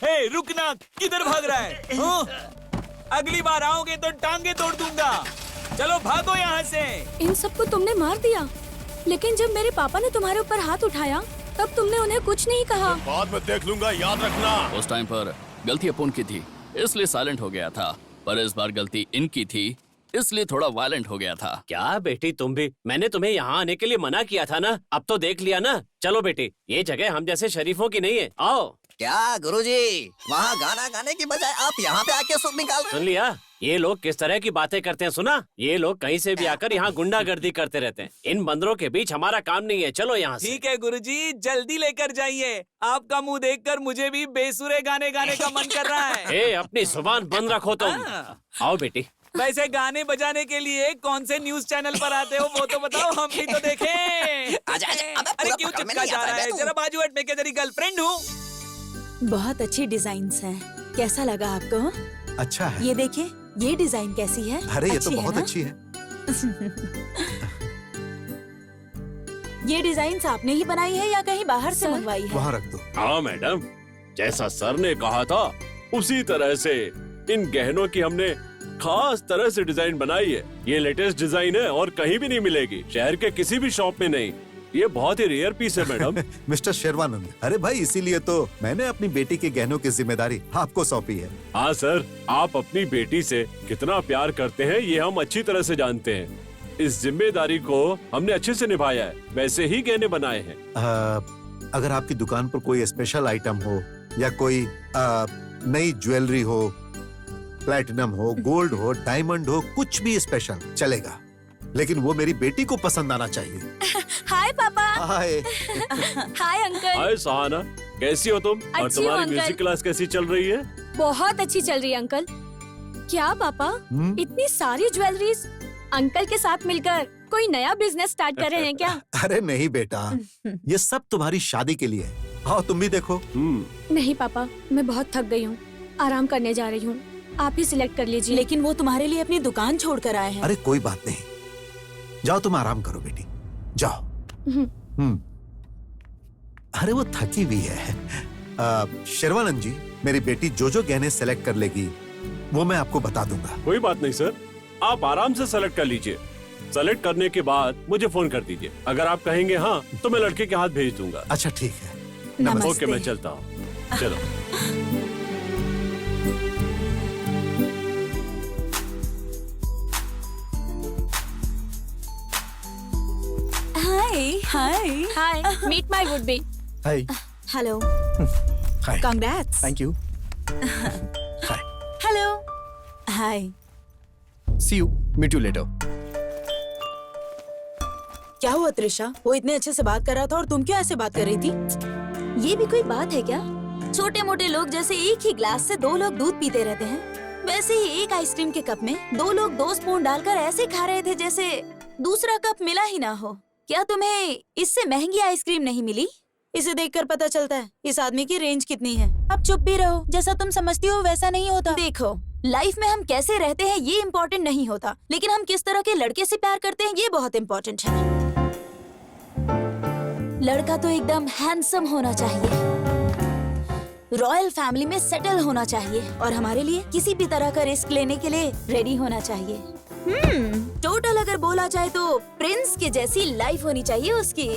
हे रुकना, किधर भाग रहा है? हाँ? अगली बार आओगे तो टांगे तोड़ दूंगा। चलो भागो यहाँ से। इन सबको तुमने मार दिया, लेकिन जब मेरे पापा ने तुम्हारे ऊपर हाथ उठाया तब तुमने उन्हें कुछ नहीं कहा। बाद में देख लूंगा, याद रखना। उस टाइम पर गलती अपन की थी, इसलिए साइलेंट हो गया था। पर इस बार गलती इनकी थी, इसलिए थोड़ा वायलेंट हो गया था। क्या बेटी तुम भी? मैंने तुम्हें यहाँ आने के लिए मना किया था ना, अब तो देख लिया ना। चलो बेटी, ये जगह हम जैसे शरीफों की नहीं है, आओ। क्या गुरुजी, वहाँ गाना गाने की बजाय आप यहाँ पे आके सुख निकाल रहे सुन लिया? ये लोग किस तरह की बातें करते हैं, सुना? ये लोग कहीं से भी आकर यहाँ गुंडागर्दी करते रहते हैं। इन बंदरों के बीच हमारा काम नहीं है, चलो यहाँ से। ठीक है गुरुजी, जल्दी लेकर जाइए। आपका मुंह देखकर मुझे भी बेसुरे गाने गाने का मन कर रहा है। ए, अपनी जुबान बंद रखो तुम। आओ बेटी। वैसे गाने बजाने के लिए कौन से न्यूज चैनल पर आते हो वो तो बताओ, हम भी तो देखें। आजा, आजा, अबे अरे पूरा क्यों पकड़ में चिपका नहीं जा आता रहा है? है तू। जरा बाजू हट, मैं क्या तेरी गर्लफ्रेंड हूँ? बहुत अच्छी डिजाइन्स हैं। कैसा लगा आपको? अच्छा है। ये देखिए, ये डिजाइन कैसी है? अरे ये तो अच्छी है बहुत ना? अच्छी है। ये डिजाइन आपने ही बनाई है या कहीं बाहर से सर? मंगवाई है? वहाँ रख दो। हाँ मैडम, जैसा सर ने कहा था उसी तरह से इन गहनों की हमने खास तरह से डिजाइन बनाई है। ये लेटेस्ट डिजाइन है और कहीं भी नहीं मिलेगी, शहर के किसी भी शॉप में नहीं। ये बहुत ही रेयर पीस है मैडम। मिस्टर शेरवानंद, अरे भाई इसीलिए तो मैंने अपनी बेटी के गहनों की जिम्मेदारी आपको सौंपी है। हाँ सर, आप अपनी बेटी से कितना प्यार करते हैं ये हम अच्छी तरह से जानते हैं। इस जिम्मेदारी को हमने अच्छे से निभाया है, वैसे ही गहने बनाए हैं। अगर आपकी दुकान पर कोई स्पेशल आइटम हो या कोई नई ज्वेलरी हो, प्लैटिनम हो, गोल्ड हो, डायमंड हो, कुछ भी स्पेशल चलेगा, लेकिन वो मेरी बेटी को पसंद आना चाहिए। हाय पापा। हाय। Hi uncle. हाय सहाना, कैसी हो तुम? और अच्छी हूँ, तुम्हारी अंकल। म्यूजिक क्लास कैसी चल रही है? बहुत अच्छी चल रही है अंकल। क्या पापा, इतनी सारी ज्वेलरीज? अंकल के साथ मिलकर कोई नया बिजनेस स्टार्ट कर रहे हैं क्या? अरे नहीं बेटा, ये सब तुम्हारी शादी के लिए है। आओ तुम भी देखो। नहीं पापा, मैं बहुत थक गई हूँ, आराम करने जा रही हूँ। आप ही सिलेक्ट कर लीजिए। लेकिन वो तुम्हारे लिए अपनी दुकान छोड़ कर आए हैं। अरे कोई बात नहीं, जाओ तुम आराम करो बेटी, जाओ। अरे वो थकी हुई है। शेरवानंद जी, मेरी बेटी जो जो गहने सेलेक्ट कर लेगी वो मैं आपको बता दूंगा। कोई बात नहीं सर, आप आराम से सेलेक्ट कर लीजिए। सेलेक्ट करने के बाद मुझे फोन कर दीजिए। अगर आप कहेंगे हाँ तो मैं लड़के के हाथ भेज दूंगा। अच्छा ठीक है। नमस्ते। ओके, मैं चलता हूँ। चलो। Hi hi hi, meet my would be. Hi. Hello, hi. Congrats. Thank you. Hello, hi. See you, meet you later. क्या हुआ त्रिशा? वो इतने अच्छे से बात कर रहा था और तुम क्यों ऐसे बात कर रही थी? ये भी कोई बात है क्या? छोटे मोटे लोग जैसे एक ही ग्लास से दो लोग दूध पीते रहते हैं, वैसे ही एक आइसक्रीम के कप में दो लोग 2 स्पून डालकर ऐसे खा रहे थे जैसे दूसरा कप मिला ही ना हो। क्या तुम्हें इससे महंगी आइसक्रीम नहीं मिली? इसे देखकर पता चलता है इस आदमी की रेंज कितनी है। अब चुप भी रहो, जैसा तुम समझती हो वैसा नहीं होता। देखो, लाइफ में हम कैसे रहते हैं ये इम्पोर्टेंट नहीं होता, लेकिन हम किस तरह के लड़के से प्यार करते हैं ये बहुत इम्पोर्टेंट है। लड़का तो एकदम हैंडसम होना चाहिए, रॉयल फैमिली में सेटल होना चाहिए, और हमारे लिए किसी भी तरह का रिस्क लेने के लिए रेडी होना चाहिए। टोटल अगर बोला जाए तो प्रिंस के जैसी लाइफ होनी चाहिए उसकी।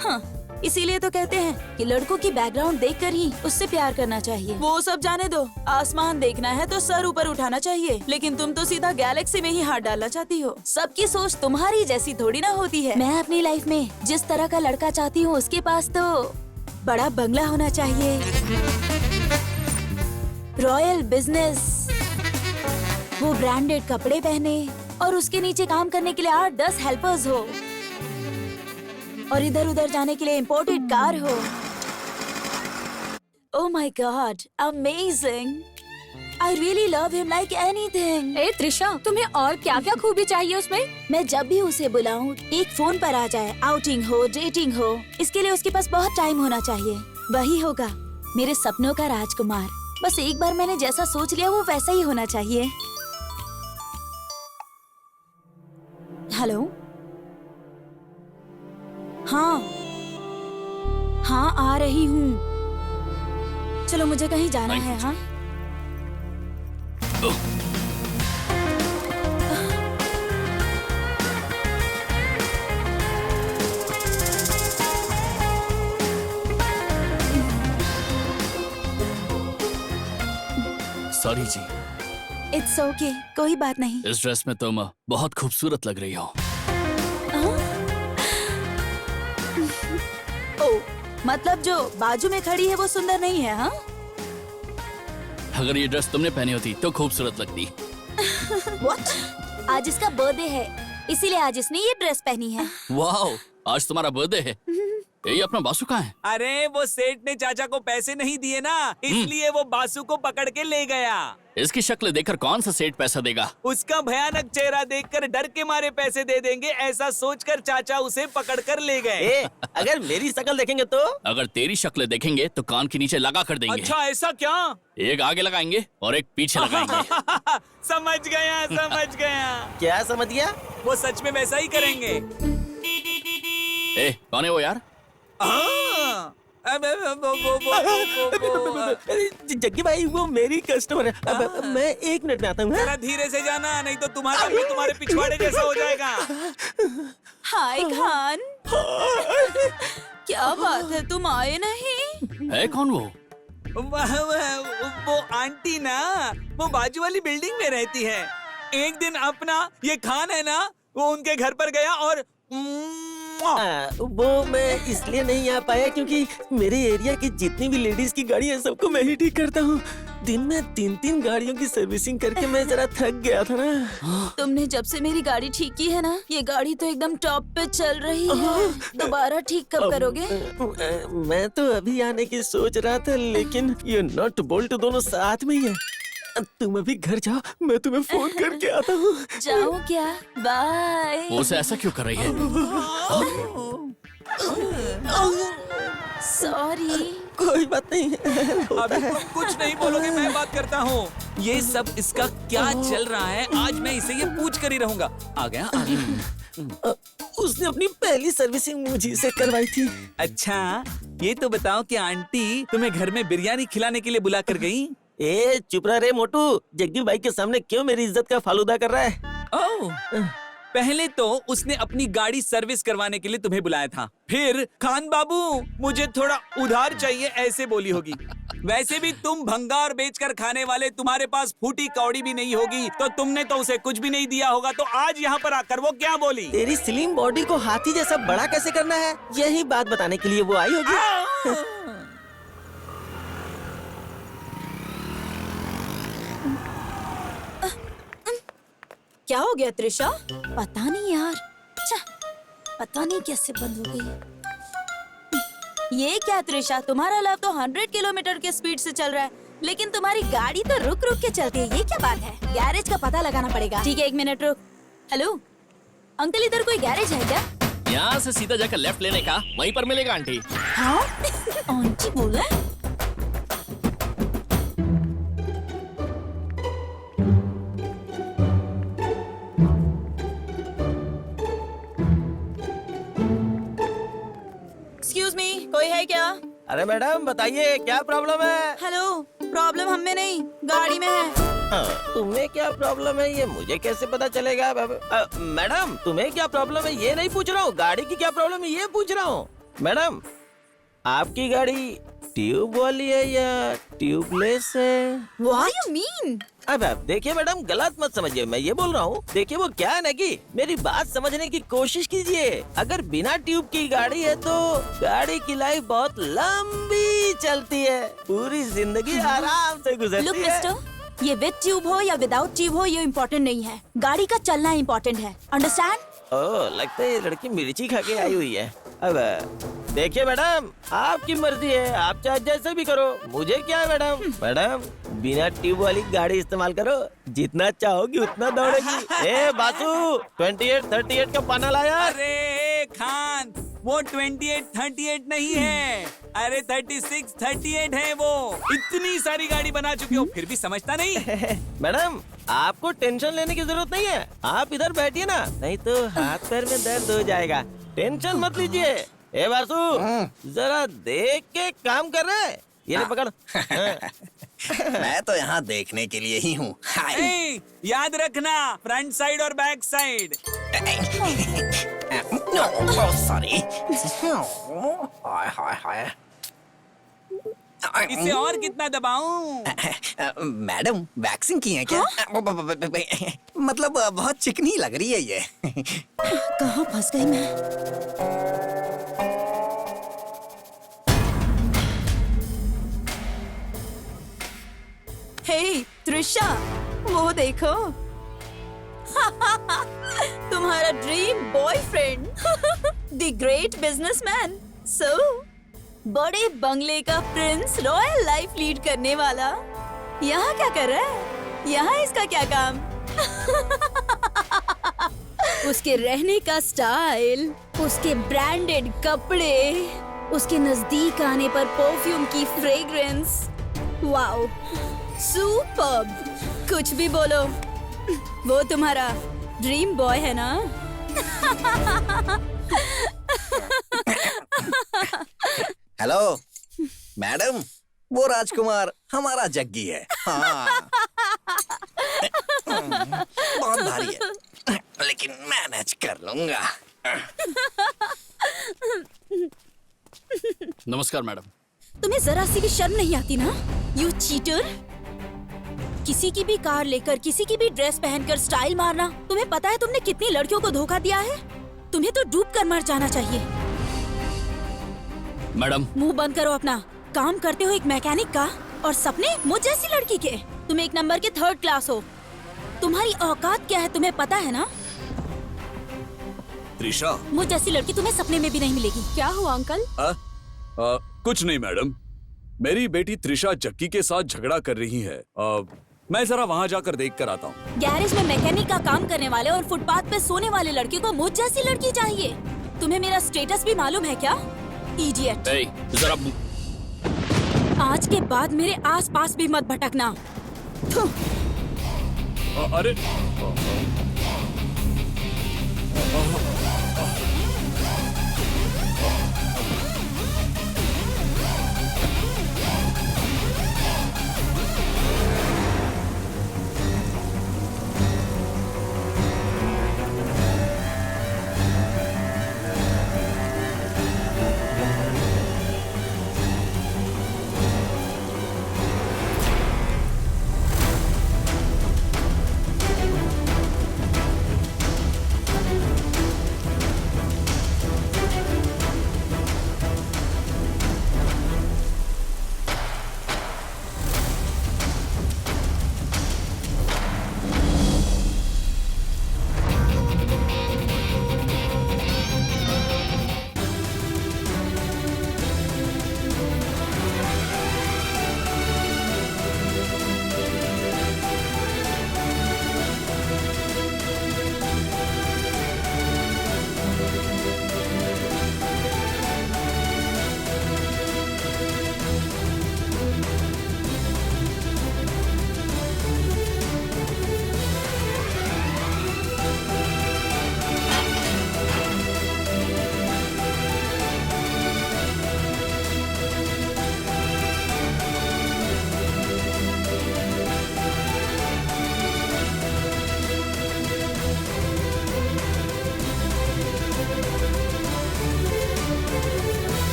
हाँ, इसीलिए तो कहते हैं कि लड़कों की बैकग्राउंड देखकर ही उससे प्यार करना चाहिए। वो सब जाने दो, आसमान देखना है तो सर ऊपर उठाना चाहिए, लेकिन तुम तो सीधा गैलेक्सी में ही हाथ डालना चाहती हो। सबकी सोच तुम्हारी जैसी थोड़ी ना होती है। मैं अपनी लाइफ में जिस तरह का लड़का चाहती हूँ उसके पास तो बड़ा बंगला होना चाहिए, रॉयल बिजनेस, वो ब्रांडेड कपड़े पहने और उसके नीचे काम करने के लिए 8-10 हेल्पर्स हो, और इधर उधर जाने के लिए इम्पोर्टेड कार हो। Oh my god, amazing! I really love him like anything. ए त्रिशा, तुम्हें और क्या क्या खूबी चाहिए उसमें? मैं जब भी उसे बुलाऊं एक फोन पर आ जाए, आउटिंग हो, डेटिंग हो, इसके लिए उसके पास बहुत टाइम होना चाहिए। वही होगा मेरे सपनों का राजकुमार। बस एक बार मैंने जैसा सोच लिया वो वैसा ही होना चाहिए। हेलो, हाँ हाँ आ रही हूँ। चलो मुझे कहीं जाना है। हाँ सॉरी जी, इट्स ओके, कोई बात नहीं। इस ड्रेस में तुम बहुत खूबसूरत लग रही हो। ओ, मतलब जो बाजू में खड़ी है वो सुंदर नहीं है? हाँ, अगर ये ड्रेस तुमने पहनी होती तो खूबसूरत लगती। What? आज इसका बर्थडे है, इसीलिए आज इसने ये ड्रेस पहनी है। वाह, आज तुम्हारा बर्थडे है। ये अपना बासु कहाँ है? अरे वो सेठ ने चाचा को पैसे नहीं दिए ना, इसलिए वो बासु को पकड़ के ले गया। इसकी शक्ल देखकर कौन सा सेठ पैसा देगा? उसका भयानक चेहरा देखकर डर के मारे पैसे दे देंगे, ऐसा सोचकर चाचा उसे पकड़ कर ले गए। अगर मेरी शक्ल देखेंगे तो? अगर तेरी शक्ल देखेंगे तो कान के नीचे लगा कर देंगे। अच्छा, ऐसा क्या? एक आगे लगाएंगे और एक पीछे लगाएंगे। समझ गया, समझ गया। क्या समझ गया? वो सच में वैसा ही करेंगे। कौन है वो यार? जग्गी भाई, वो मेरी कस्टमर है। मैं 1 मिनट में आता हूँ। जरा धीरे से जाना, नहीं तो तुम्हारा भी तुम्हारे पिछवाड़े जैसा हो जाएगा। हाय खान, क्या बात है, तुम आए नहीं? है कौन वो? वो आंटी ना, वो बाजू वाली बिल्डिंग में रहती है। एक दिन अपना ये खान है ना, वो उनके घर पर गया और वो मैं इसलिए नहीं आ पाया क्योंकि मेरे एरिया की जितनी भी लेडीज की गाड़ी है सबको मैं ही ठीक करता हूँ। दिन में 3-3 गाड़ियों की सर्विसिंग करके मैं जरा थक गया था ना। तुमने जब से मेरी गाड़ी ठीक की है ना, ये गाड़ी तो एकदम टॉप पे चल रही है। दोबारा ठीक कब करोगे? मैं तो अभी आने की सोच रहा था, लेकिन ये नट बोल्ट दोनों साथ में ही है। तुम अभी घर जाओ, मैं तुम्हें फोन करके आता हूँ। जाओ क्या? बाय। वो उसे ऐसा क्यों कर रही है? सॉरी। कोई बात नहीं। अभी तुम कुछ नहीं बोलोगे, मैं बात करता हूँ। ये सब इसका क्या चल रहा है, आज मैं इसे ये पूछ कर ही रहूंगा। आ गया, आ गया। उसने अपनी पहली सर्विसिंग मुझे से करवाई थी। अच्छा, ये तो बताओ कि आंटी तुम्हें घर में बिरयानी खिलाने के लिए बुला कर गई? चुप रहा रे मोटू, जगदीप भाई के सामने क्यों मेरी इज्जत का फालूदा कर रहा है? ओह, पहले तो उसने अपनी गाड़ी सर्विस करवाने के लिए तुम्हें बुलाया था, फिर खान बाबू मुझे थोड़ा उधार चाहिए ऐसे बोली होगी। वैसे भी तुम भंगार बेचकर खाने वाले, तुम्हारे पास फूटी कौड़ी भी नहीं होगी, तो तुमने तो उसे कुछ भी नहीं दिया होगा। तो आज यहाँ पर आकर वो क्या बोली? तेरी स्लिम बॉडी को हाथी जैसा बड़ा कैसे करना है, यही बात बताने के लिए वो आई होगी। क्या हो गया त्रिशा? पता नहीं यार, पता नहीं कैसे बंद हो गई। ये क्या त्रिशा, तुम्हारा लव तो 100 किलोमीटर के स्पीड से चल रहा है, लेकिन तुम्हारी गाड़ी तो रुक रुक के चलती है। ये क्या बात है? गैरेज का पता लगाना पड़ेगा। ठीक है, 1 मिनट रुक। हेलो अंकल, इधर कोई गैरेज है क्या? यहाँ से सीधा जाकर लेफ्ट लेने का, वहीं पर मिलेगा आंटी। हाँ आंटी बोला है? एक्सक्यूज मी, कोई है क्या? अरे मैडम बताइए क्या प्रॉब्लम है? हेलो, प्रॉब्लम हम में नहीं, गाड़ी में है। तुम्हें क्या प्रॉब्लम है ये मुझे कैसे पता चलेगा? मैडम तुम्हें क्या प्रॉब्लम है ये नहीं पूछ रहा हूँ, गाड़ी की क्या प्रॉब्लम है ये पूछ रहा हूँ। मैडम आपकी गाड़ी ट्यूब वाली है या ट्यूबलेस है? What you mean? अब देखिए मैडम गलत मत समझिए, मैं ये बोल रहा हूँ, देखिए वो क्या है ना कि मेरी बात समझने की कोशिश कीजिए। अगर बिना ट्यूब की गाड़ी है तो गाड़ी की लाइफ बहुत लंबी चलती है, पूरी जिंदगी आराम से गुजरती Look, है। मिस्टर, ये विद ट्यूब हो या विदाउट ट्यूब हो ये इम्पोर्टेंट नहीं है, गाड़ी का चलना इम्पोर्टेंट है। अंडरस्टैंड? ओह लगता है ये लड़की मिर्ची खा के आई हुई है। अब देखिए मैडम आपकी मर्जी है, आप चाहे जैसे भी करो, मुझे क्या है मैडम। मैडम बिना ट्यूब वाली गाड़ी इस्तेमाल करो, जितना चाहोगी उतना दौड़ेगी। ए बासु 28 38 का पाना लाया। अरे खान, वो 28 38 नहीं है, अरे 36 38 है वो। इतनी सारी गाड़ी बना चुके हो फिर भी समझता नहीं। मैडम आपको टेंशन लेने की जरूरत नहीं है, आप इधर बैठिए ना, नहीं तो हाथ पैर में दर्द हो जाएगा। टेंशन मत लीजिए। ए बासु जरा देख के काम कर रहे हैं, ये ले पकड़। मैं तो यहाँ देखने के लिए ही हूँ। याद रखना, फ्रंट साइड और बैक साइड। सॉरी। इसे और कितना दबाऊं? मैडम वैक्सिंग की है क्या? मतलब बहुत चिकनी लग रही है ये। कहाँ फंस गई मैं? हे त्रिशा, वो देखो। तुम्हारा dream boyfriend, the great businessman, so बड़े बंगले का प्रिंस, रॉयल लाइफ लीड करने वाला यहाँ क्या कर रहा है? यहाँ इसका क्या काम? उसके रहने का स्टाइल, उसके ब्रांडेड कपड़े, उसके नजदीक आने पर परफ्यूम की फ्रेग्रेंस, वाओ सुपर्ब। कुछ भी बोलो, वो तुम्हारा ड्रीम बॉय है ना? हेलो मैडम, वो राजकुमार हमारा जग्गी है। हाँ। बहुत भारी है लेकिन मैनेज कर लूंगा। नमस्कार मैडम। तुम्हें जरा सी भी शर्म नहीं आती ना? You cheater! किसी की भी कार लेकर, किसी की भी ड्रेस पहनकर स्टाइल मारना। तुम्हें पता है तुमने कितनी लड़कियों को धोखा दिया है? तुम्हें तो डूब कर मर जाना चाहिए। मैडम मुंह बंद करो अपना। काम करते हो एक मैकेनिक का और सपने मुझ जैसी लड़की के। तुम एक नंबर के 3rd क्लास हो। तुम्हारी औकात क्या है तुम्हें पता है ना? त्रिशा, मुझ जैसी लड़की तुम्हें सपने में भी नहीं मिलेगी। क्या हुआ अंकल? कुछ नहीं मैडम, मेरी बेटी त्रिशा जग्गी के साथ झगड़ा कर रही है। मैं जरा वहाँ जाकर देख कर आता हूँ। गैरेज में मैकेनिक का काम करने वाले और फुटपाथ पे सोने वाले लड़के को मुझ जैसी लड़की चाहिए। तुम्हें मेरा स्टेटस भी मालूम है क्या? इडियट! जरा आज के बाद मेरे आसपास भी मत भटकना। थू। अरे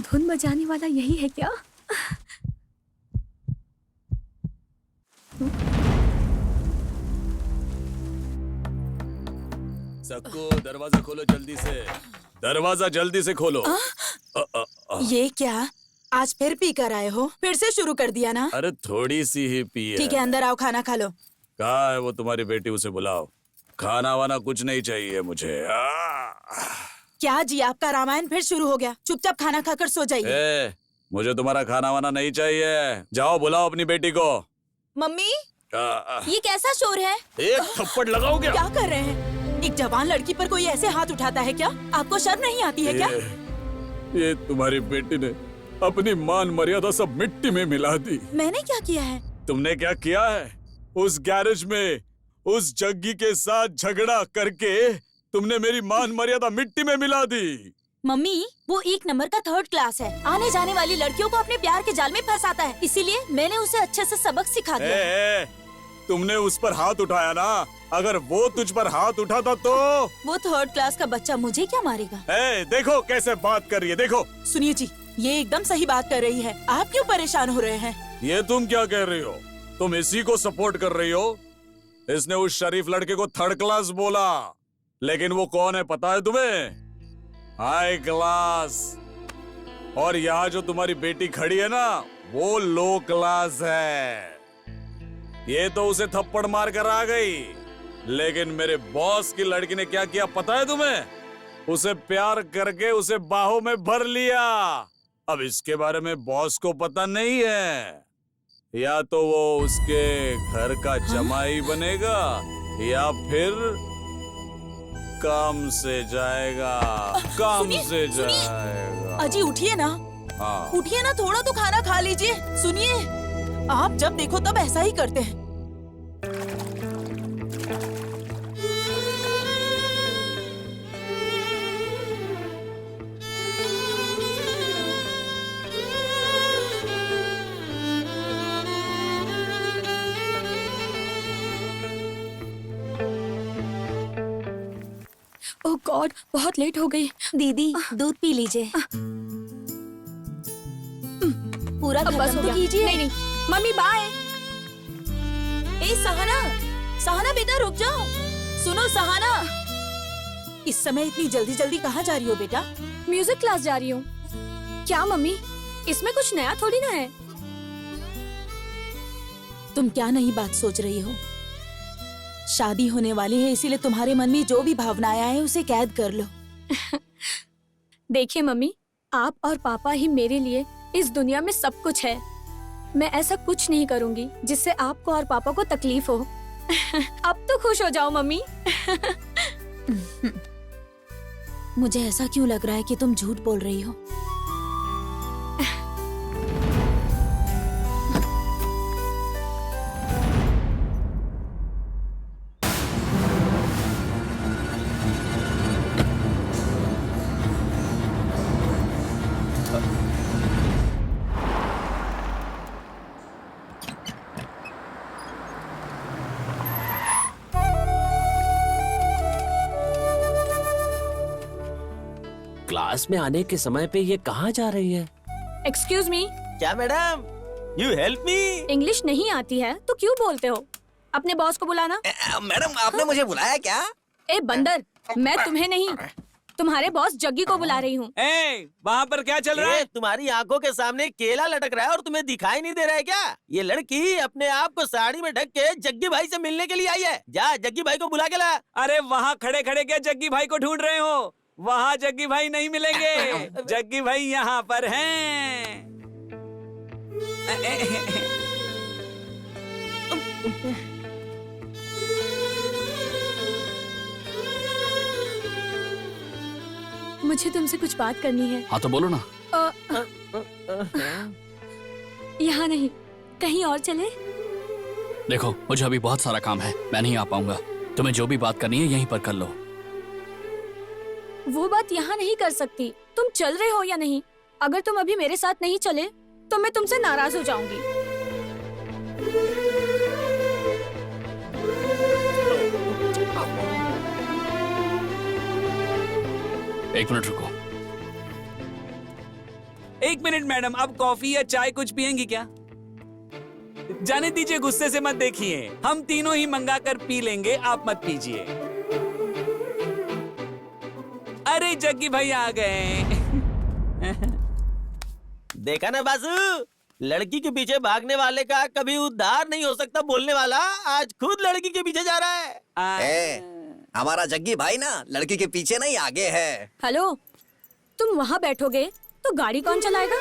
धुन बजाने वाला यही है क्या? सक्कू, दरवाजा खोलो जल्दी से। दरवाजा जल्दी से खोलो। ये क्या? आज फिर पी कर आए हो? फिर से शुरू कर दिया ना? अरे थोड़ी सी ही पी है। ठीक है, अंदर आओ, खाना खा लो। कहाँ है वो तुम्हारी बेटी? उसे बुलाओ। खाना वाना कुछ नहीं चाहिए मुझे। क्या जी, आपका रामायण फिर शुरू हो गया। चुपचाप खाना खाकर सो जाइए। मुझे तुम्हारा खाना वाना नहीं चाहिए। जाओ बुलाओ अपनी बेटी को। मम्मी, आ, ये कैसा शोर है? एक थप्पड़ लगाओ क्या? क्या कर रहे हैं? एक जवान लड़की पर कोई ऐसे हाथ उठाता है क्या? आपको शर्म नहीं आती है क्या? ये तुम्हारी बेटी ने अपनी मान मर्यादा सब मिट्टी में मिला दी। मैंने क्या किया है? तुमने क्या किया है? उस गैरेज में उस जग्गी के साथ झगड़ा करके तुमने मेरी मान मर्यादा मिट्टी में मिला दी। मम्मी, वो 1 नंबर का 3rd क्लास है। आने जाने वाली लड़कियों को अपने प्यार के जाल में फंसाता है। इसीलिए मैंने उसे अच्छे से सबक सिखा दिया। तुमने उस पर हाथ उठाया ना? अगर वो तुझ पर हाथ उठाता तो? वो 3rd क्लास का बच्चा मुझे क्या मारेगा? देखो कैसे बात कर रही है, देखो। सुनिए जी, ये एकदम सही बात कर रही है। आप क्यों परेशान हो रहे हैं? ये तुम क्या कह रही हो? तुम इसी को सपोर्ट कर रही हो? इसने उस शरीफ लड़के को 3rd क्लास बोला, लेकिन वो कौन है पता है तुम्हें? High class. और यहाँ जो तुम्हारी बेटी खड़ी है ना, वो लो क्लास है। ये तो उसे थप्पड़ मार कर आ गई, लेकिन मेरे बॉस की लड़की ने क्या किया पता है तुम्हें? उसे प्यार करके उसे बाहों में भर लिया। अब इसके बारे में बॉस को पता नहीं है। या तो वो उसके घर का जमाई बनेगा या फिर काम से जाएगा। काम से जाएगा। अजी उठिए ना। हाँ। उठिए ना, थोड़ा तो खाना खा लीजिए। सुनिए, आप जब देखो तब ऐसा ही करते हैं। ओह गॉड, बहुत लेट हो गई। दीदी, दूध पी लीजिए। पूरा अब बस खत्म हो तो गया। कीजिए। नहीं, मम्मी बाय। ए सहाना, सहाना बेटा रुक जाओ। सुनो सहाना, इस समय इतनी जल्दी जल्दी कहाँ जा रही हो बेटा? म्यूजिक क्लास जा रही हूँ। क्या मम्मी, इसमें कुछ नया थोड़ी ना है। तुम क्या नई बात सोच रही हो? शादी होने वाली है, इसीलिए तुम्हारे मन में जो भी भावनाएं आए उसे कैद कर लो। देखिए मम्मी, आप और पापा ही मेरे लिए इस दुनिया में सब कुछ है। मैं ऐसा कुछ नहीं करूंगी जिससे आपको और पापा को तकलीफ हो। अब तो खुश हो जाओ मम्मी। मुझे ऐसा क्यों लग रहा है कि तुम झूठ बोल रही हो? क्लास में आने के समय पे ये कहाँ जा रही है? Excuse me. क्या madam? You help me. English नहीं आती है तो क्यों बोलते हो? अपने बॉस को बुलाना। मैडम, आपने मुझे बुलाया क्या? ए बंदर, मैं तुम्हें नहीं, तुम्हारे बॉस जग्गी को बुला रही हूँ। वहाँ पर क्या चल रहा है? तुम्हारी आंखों के सामने केला लटक रहा है और तुम्हें दिखाई नहीं दे रहा है क्या? ये लड़की अपने आप को साड़ी में ढक के जग्गी भाई से मिलने के लिए आई है। जा जग्गी भाई को बुला के ला। अरे वहाँ खड़े खड़े क्या जग्गी भाई को ढूंढ रहे हो? वहाँ जग्गी भाई नहीं मिलेंगे। जग्गी भाई यहाँ पर हैं। मुझे तुमसे कुछ बात करनी है। हाँ तो बोलो ना। यहाँ नहीं, कहीं और चले? देखो, मुझे अभी बहुत सारा काम है, मैं नहीं आ पाऊंगा। तुम्हें जो भी बात करनी है यहीं पर कर लो। वो बात यहाँ नहीं कर सकती। तुम चल रहे हो या नहीं? अगर तुम अभी मेरे साथ नहीं चले तो मैं तुमसे नाराज हो जाऊंगी। एक मिनट रुको। एक मिनट मैडम, अब कॉफी या चाय कुछ पियेंगी क्या? जाने दीजिए, गुस्से से मत देखिए, हम तीनों ही मंगा कर पी लेंगे, आप मत पीजिए। अरे जग्गी भाई आ गए। देखा ना बासु, लड़की के पीछे भागने वाले का कभी उद्धार नहीं हो सकता बोलने वाला आज खुद लड़की के पीछे जा रहा है। हमारा जग्गी भाई ना लड़की के पीछे नहीं आगे है। हेलो, तुम वहाँ बैठोगे तो गाड़ी कौन चलाएगा?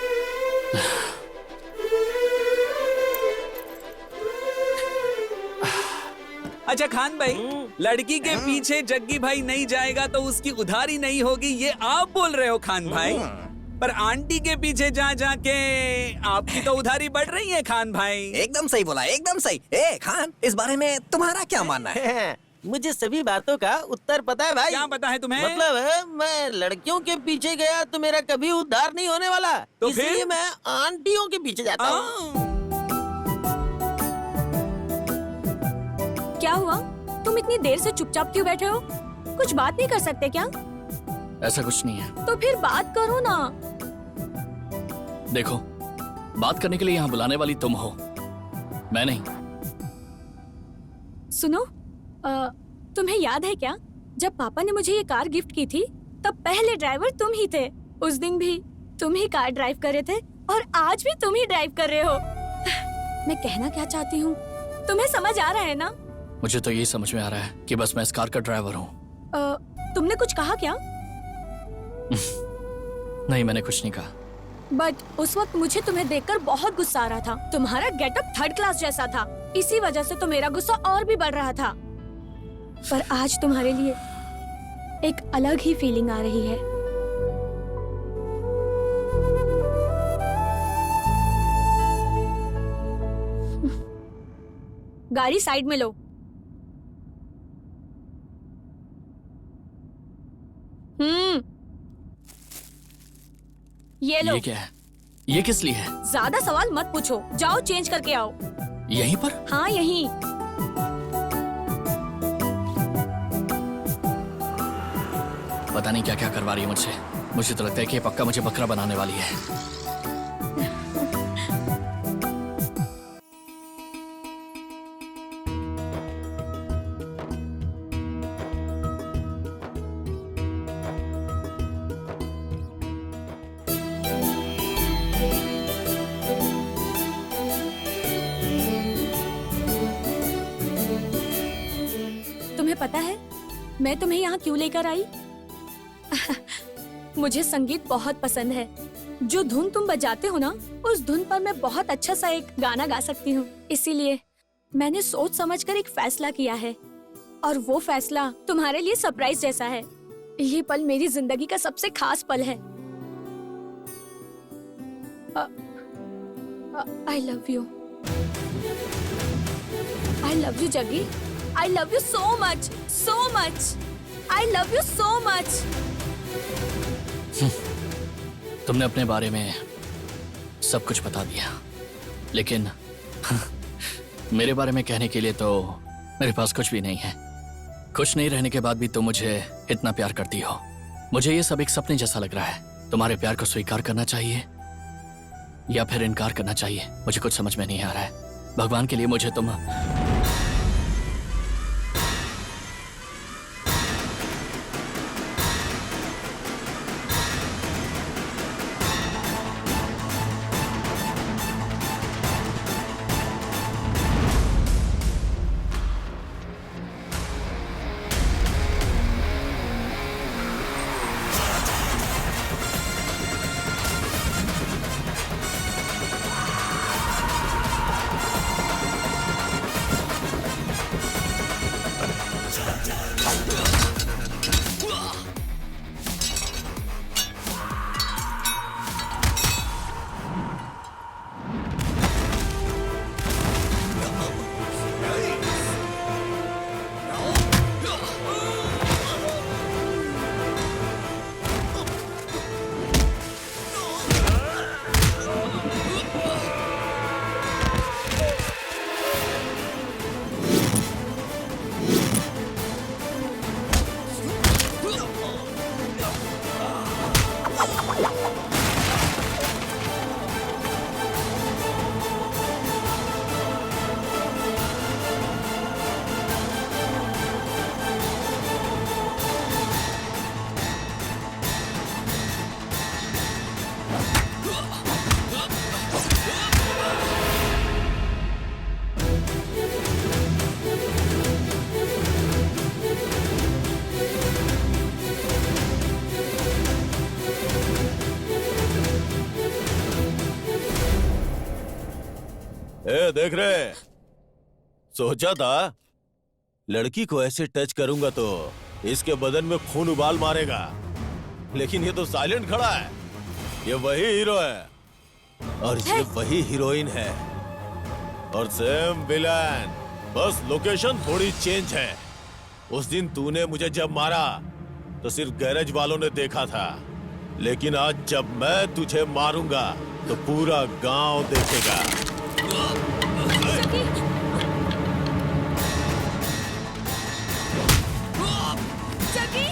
अच्छा खान भाई, लड़की के पीछे जग्गी भाई नहीं जाएगा तो उसकी उधारी नहीं होगी, ये आप बोल रहे हो खान भाई? पर आंटी के पीछे जा जाके आपकी तो उधारी बढ़ रही है खान भाई। एकदम सही बोला, एकदम सही। खान, इस बारे में तुम्हारा क्या मानना है? मुझे सभी बातों का उत्तर पता है भाई। क्या पता है तुम्हें? मतलब मैं लड़कियों के पीछे गया तो मेरा कभी उद्धार नहीं होने वाला, तो इसलिए फिर? मैं आंटियों के पीछे जाता हूँ। क्या हुआ? तुम इतनी देर से चुपचाप क्यों बैठे हो? कुछ बात नहीं कर सकते क्या? ऐसा कुछ नहीं है। तो फिर बात करो ना। देखो, बात करने के लिए यहाँ बुलाने वाली तुम हो, मैं नहीं। सुनो, तुम्हें याद है क्या, जब पापा ने मुझे ये कार गिफ्ट की थी तब पहले ड्राइवर तुम ही थे। उस दिन भी तुम ही कार ड्राइव कर रहे थे और आज भी तुम ही ड्राइव कर रहे हो। मैं कहना क्या चाहती हूँ, तुम्हें समझ आ रहा है ना? मुझे तो यही समझ में आ रहा है कि बस मैं इस कार का ड्राइवर हूँ। तुमने कुछ कहा क्या? नहीं, मैंने कुछ नहीं कहा। बट उस वक्त मुझे तुम्हें देखकर बहुत गुस्सा आ रहा था। तुम्हारा गेटअप थर्ड क्लास जैसा था, इसी वजह से तो मेरा गुस्सा और भी बढ़ रहा था। पर आज तुम्हारे लिए एक अलग ही फीलिंग आ रही है। गाड़ी साइड में लो। ये लो। ये क्या है? ये किस लिए है? ज्यादा सवाल मत पूछो, जाओ चेंज करके आओ। यहीं पर? हाँ, यहीं। पता नहीं क्या क्या करवा रही है मुझसे। मुझे तो लगता है कि ये पक्का मुझे बकरा बनाने वाली है। तुम्हें पता है मैं तुम्हें यहाँ क्यों लेकर आई? मुझे संगीत बहुत पसंद है। जो धुन तुम बजाते हो ना, उस धुन पर मैं बहुत अच्छा सा एक गाना गा सकती हूँ। इसीलिए मैंने सोच समझकर एक फैसला किया है, और वो फैसला तुम्हारे लिए सरप्राइज जैसा है। ये पल मेरी जिंदगी का सबसे खास पल है। I love you. I love you Jaggi. I love you so much, so much. I love you so much. तुमने अपने बारे में सब कुछ बता दिया, लेकिन मेरे बारे में कहने के लिए तो मेरे पास कुछ भी नहीं है। कुछ नहीं रहने के बाद भी तुम मुझे इतना प्यार करती हो। मुझे ये सब एक सपने जैसा लग रहा है। तुम्हारे प्यार को स्वीकार करना चाहिए या फिर इनकार करना चाहिए, मुझे कुछ समझ में नहीं आ रहा है। भगवान के लिए मुझे तुम देख रहे। सोचा था लड़की को ऐसे टच करूंगा तो इसके बदन में खून उबाल मारेगा, लेकिन ये तो साइलेंट खड़ा है। ये वही हीरो है और ये वही हीरोइन है और सेम विलन, बस लोकेशन थोड़ी चेंज है। उस दिन तूने मुझे जब मारा तो सिर्फ गैरेज वालों ने देखा था, लेकिन आज जब मैं तुझे मारूंगा तो पूरा गांव देखेगा। जगी,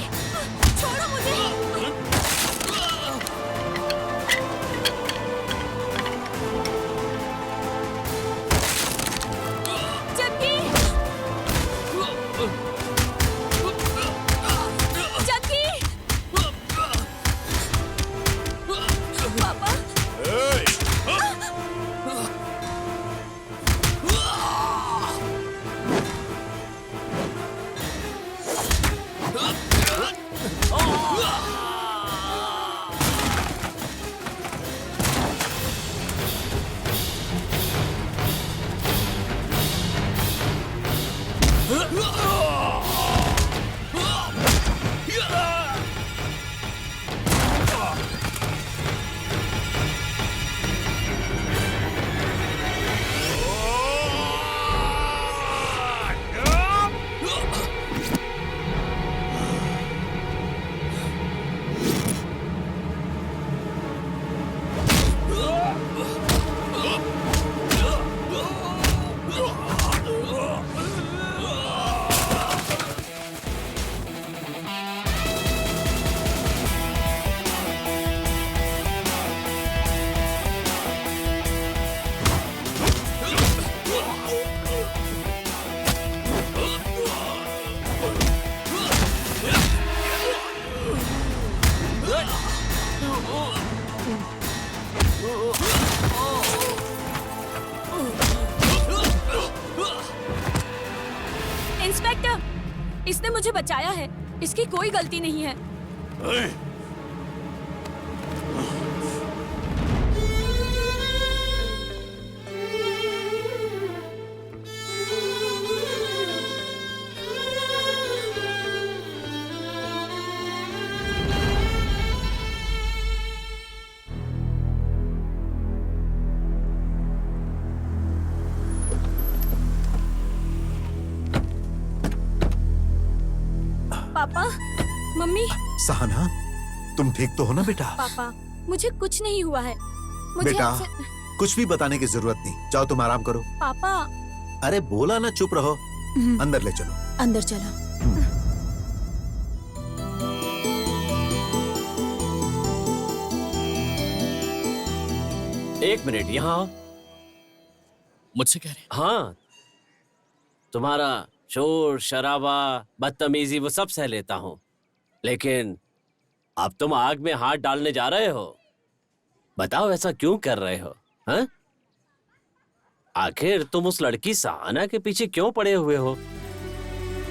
छोड़ो मुझे। जगी, जगी, पापा। इंस्पेक्टर, इसने मुझे बचाया है, इसकी कोई गलती नहीं है। पापा, मम्मी। सहाना, तुम ठीक तो हो ना बेटा? पापा, मुझे कुछ नहीं हुआ है। मुझे बेटा, आपसे- कुछ भी बताने की जरूरत नहीं, जाओ तुम आराम करो। पापा। अरे बोला ना, चुप रहो। अंदर ले चलो। अंदर चलो। एक मिनट, यहाँ आओ। मुझसे कह रहे? हाँ, तुम्हारा शोर शराबा बदतमीजी वो सब सह लेता हूँ, लेकिन अब तुम आग में हाथ डालने जा रहे हो। बताओ ऐसा क्यों कर रहे हो? हाँ? आखिर तुम उस लड़की सहाना के पीछे क्यों पड़े हुए हो?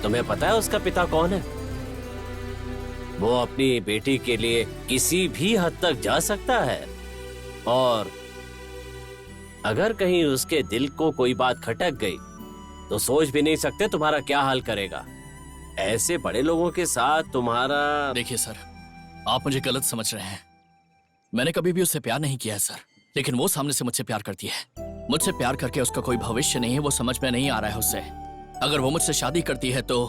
तुम्हें पता है उसका पिता कौन है? वो अपनी बेटी के लिए किसी भी हद तक जा सकता है, और अगर कहीं उसके दिल को कोई बात खटक गई तो सोच भी नहीं सकते तुम्हारा क्या हाल करेगा। ऐसे बड़े लोगों के साथ तुम्हारा। देखिए सर, आप मुझे गलत समझ रहे हैं। मैंने कभी भी उससे प्यार नहीं किया है सर, लेकिन वो सामने से मुझसे प्यार करती है। मुझसे प्यार करके उसका कोई भविष्य नहीं है, वो समझ में नहीं आ रहा है उसे। अगर वो मुझसे शादी करती है तो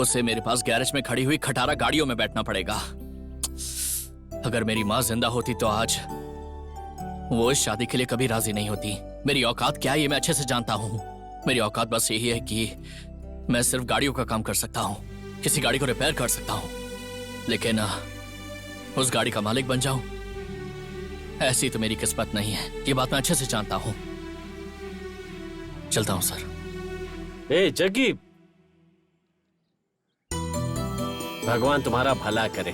उसे मेरे पास गैरेज में खड़ी हुई खटारा गाड़ियों में बैठना पड़ेगा। अगर मेरी माँ जिंदा होती तो आज वो इस शादी के लिए कभी राजी नहीं होती। मेरी औकात क्या है ये मैं अच्छे से जानता हूँ। मेरी औकात बस यही है कि मैं सिर्फ गाड़ियों का काम कर सकता हूँ, किसी गाड़ी को रिपेयर कर सकता हूँ, लेकिन उस गाड़ी का मालिक बन जाऊं, ऐसी तो मेरी किस्मत नहीं है। ये बात मैं अच्छे से जानता हूँ। चलता हूँ सर। ए जग्गी, भगवान तुम्हारा भला करे।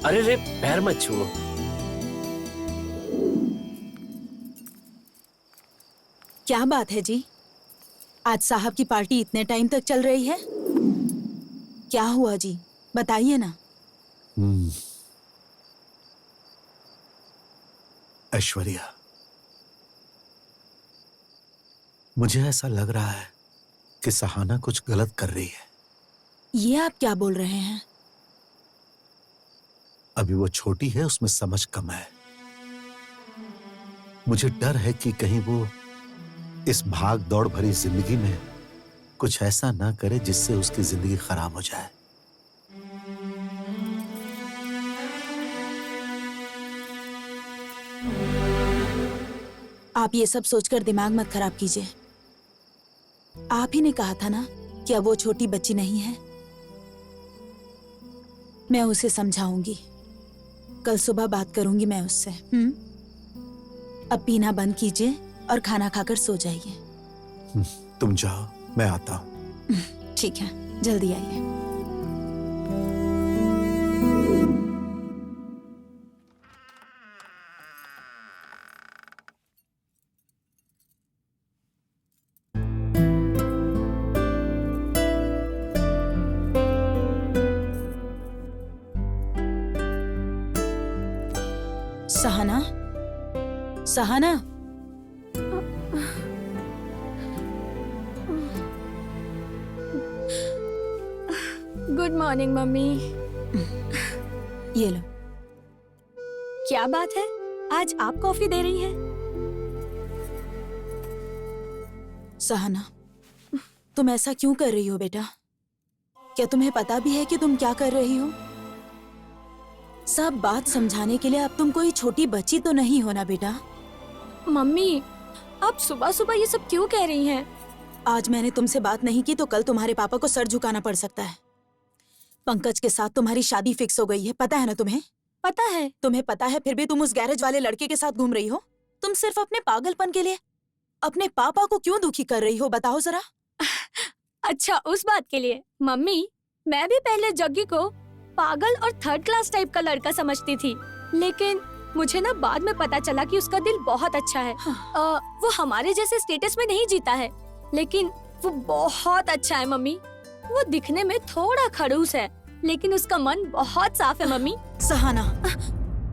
अरे रे, पैर मत छुओ। क्या बात है जी, आज साहब की पार्टी इतने टाइम तक चल रही है? क्या हुआ जी, बताइए ना। ऐश्वर्या, मुझे ऐसा लग रहा है कि सहाना कुछ गलत कर रही है। ये आप क्या बोल रहे हैं? अभी वो छोटी है, उसमें समझ कम है। मुझे डर है कि कहीं वो इस भाग दौड़ भरी जिंदगी में कुछ ऐसा ना करे जिससे उसकी जिंदगी खराब हो जाए। आप ये सब सोचकर दिमाग मत खराब कीजिए। आप ही ने कहा था ना कि अब वो छोटी बच्ची नहीं है। मैं उसे समझाऊंगी। कल सुबह बात करूंगी मैं उससे। अब पीना बंद कीजिए और खाना खाकर सो जाइए। तुम जाओ, मैं आता हूं। ठीक है, जल्दी आइए। Sahana, Sahana, good morning mummy. ये लो। क्या बात है, आज आप कॉफी दे रही हैं? सहाना, तुम ऐसा क्यों कर रही हो बेटा? क्या तुम्हें पता भी है कि तुम क्या कर रही हो? सब बात समझाने के लिए अब तुम कोई छोटी बच्ची तो नहीं हो ना बेटा। मम्मी, आप सुबह सुबह ये सब क्यों कह रही हैं? आज मैंने तुमसे बात नहीं की तो कल तुम्हारे पापा को सर झुकाना पड़ सकता है। पंकज के साथ तुम्हारी शादी फिक्स हो गई है, पता है ना तुम्हें? पता है। तुम्हें पता है, फिर भी तुम उस गैरेज वाले लड़के के साथ घूम रही हो। तुम सिर्फ अपने पागलपन के लिए अपने पापा को क्यों दुखी कर रही हो, बताओ जरा। अच्छा, उस बात के लिए। मम्मी, मैं भी पहले जग्गी को पागल और थर्ड क्लास टाइप का लड़का समझती थी, लेकिन मुझे ना बाद में पता चला कि उसका दिल बहुत अच्छा है। वो हमारे जैसे स्टेटस में नहीं जीता है, लेकिन वो बहुत अच्छा है मम्मी। वो दिखने में थोड़ा खड़ूस है, लेकिन उसका मन बहुत साफ है मम्मी। सहाना,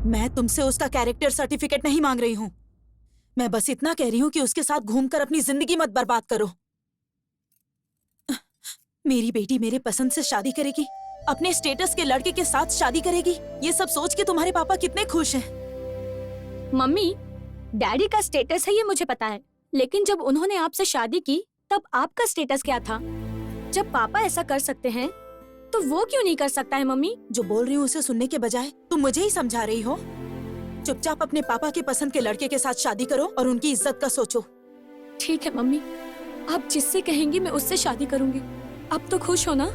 मैं तुमसे उसका कैरेक्टर सर्टिफिकेट नहीं मांग रही हूँ। मैं बस इतना कह रही हूँ कि उसके साथ घूमकर अपनी जिंदगी मत बर्बाद करो। मेरी बेटी मेरे पसंद से शादी करेगी, अपने स्टेटस के लड़के के साथ शादी करेगी। ये सब सोच के तुम्हारे पापा कितने खुश हैं। मम्मी, डैडी का स्टेटस है ये मुझे पता है, लेकिन जब उन्होंने आपसे शादी की तब आपका स्टेटस क्या था? जब पापा ऐसा कर सकते हैं तो वो क्यों नहीं कर सकता है? मम्मी, जो बोल रही हूँ उसे सुनने के बजाय तुम मुझे ही समझा रही हो। चुपचाप अपने पापा के पसंद के लड़के के साथ शादी करो और उनकी इज्जत का सोचो। ठीक है मम्मी, आप जिससे कहेंगी मैं उससे शादी करूंगी। अब तो खुश हो ना?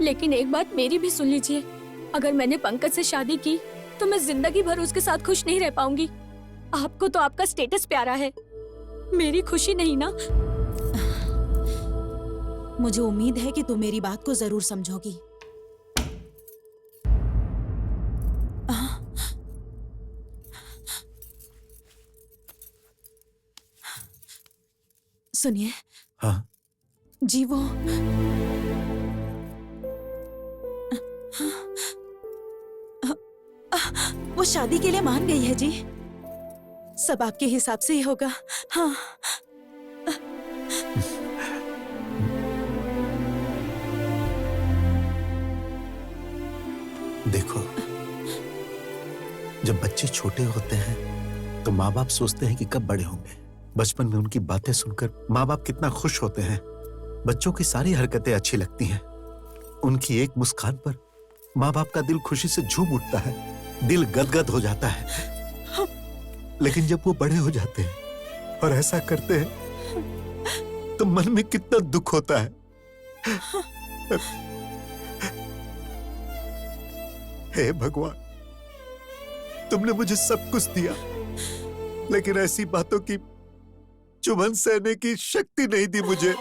लेकिन एक बात मेरी भी सुन लीजिए, अगर मैंने पंकज से शादी की तो मैं जिंदगी भर उसके साथ खुश नहीं रह पाऊंगी। आपको तो आपका स्टेटस प्यारा है, मेरी खुशी नहीं ना। मुझे उम्मीद है कि तुम मेरी बात को जरूर समझोगी। सुनिए। हाँ? जी वो शादी के लिए मान गई है जी। सब आपके हिसाब से ही होगा। हाँ। देखो, जब बच्चे छोटे होते हैं तो माँ बाप सोचते हैं कि कब बड़े होंगे। बचपन में उनकी बातें सुनकर माँ बाप कितना खुश होते हैं। बच्चों की सारी हरकतें अच्छी लगती हैं। उनकी एक मुस्कान पर माँ बाप का दिल खुशी से झूम उठता है, दिल गदगद हो जाता है। लेकिन जब वो बड़े हो जाते हैं और ऐसा करते हैं तो मन में कितना दुख होता है। हे भगवान, तुमने मुझे सब कुछ दिया, लेकिन ऐसी बातों की चुभन सहने की शक्ति नहीं दी मुझे।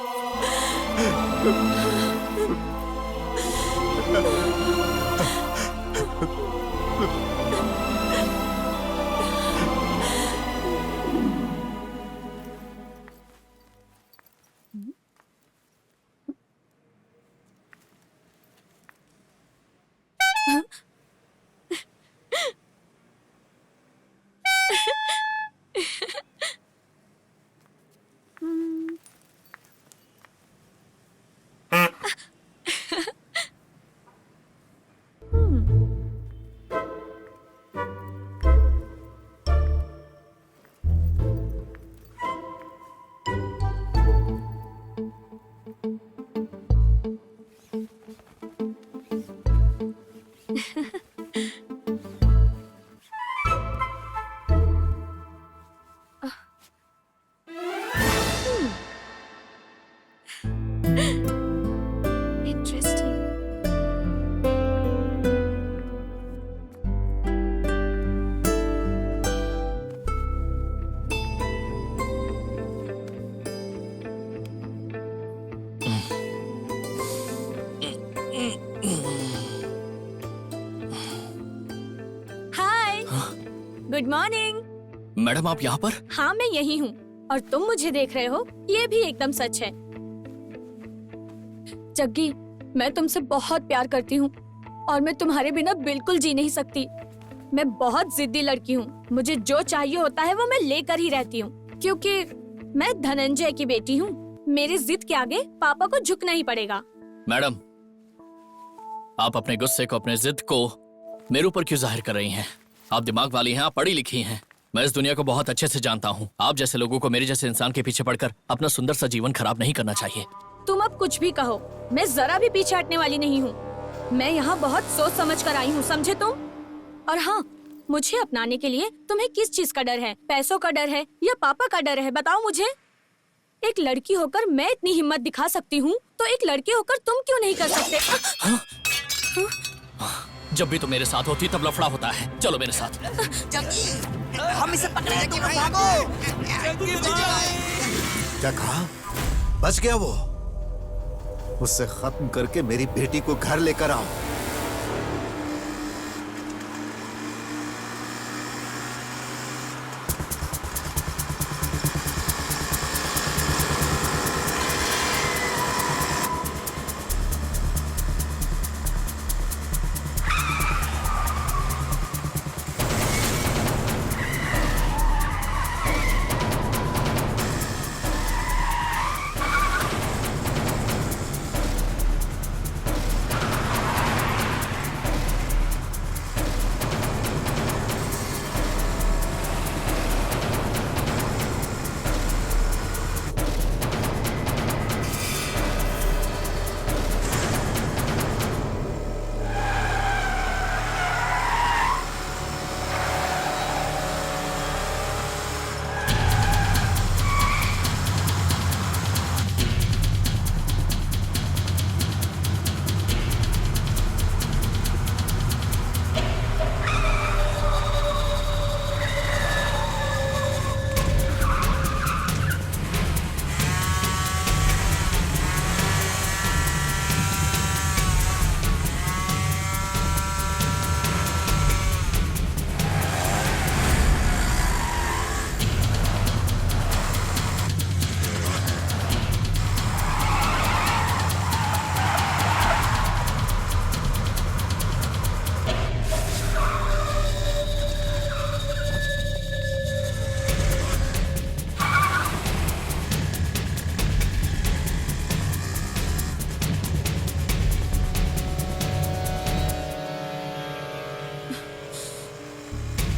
इंटरेस्टिंग। हाय, गुड मॉर्निंग। मैडम आप यहाँ पर? हाँ मैं यही हूँ और तुम मुझे देख रहे हो, ये भी एकदम सच है। जग्गी, मैं तुमसे बहुत प्यार करती हूँ और मैं तुम्हारे बिना बिल्कुल जी नहीं सकती। मैं बहुत जिद्दी लड़की हूँ, मुझे जो चाहिए होता है वो मैं लेकर ही रहती हूँ, क्योंकि मैं धनंजय की बेटी हूँ। मेरी जिद के आगे पापा को झुकना ही पड़ेगा। मैडम, आप अपने गुस्से को, अपने जिद को मेरे ऊपर क्यों जाहिर कर रही हैं? आप दिमाग वाली हैं, आप पढ़ी लिखी हैं। मैं इस दुनिया को बहुत अच्छे से जानता हूँ। आप जैसे लोगों को मेरे जैसे इंसान के पीछे पड़कर अपना सुंदर सा जीवन खराब नहीं करना चाहिए। तुम अब कुछ भी कहो, मैं जरा भी पीछे हटने वाली नहीं हूँ। मैं यहाँ बहुत सोच समझ कर आई हूँ, समझे तुम? और हाँ, मुझे अपनाने के लिए तुम्हें किस चीज का डर है? पैसों का डर है या पापा का डर है? बताओ मुझे। एक लड़की होकर मैं इतनी हिम्मत दिखा सकती हूँ, तो एक लड़के होकर तुम क्यों नहीं कर सकते? जब भी तुम मेरे साथ होती तब लफड़ा होता है। चलो मेरे साथ। हम इसे पकड़े तुम लोग भागो। क्या कहा? बच गया वो? उससे खत्म करके मेरी बेटी को घर लेकर आओ।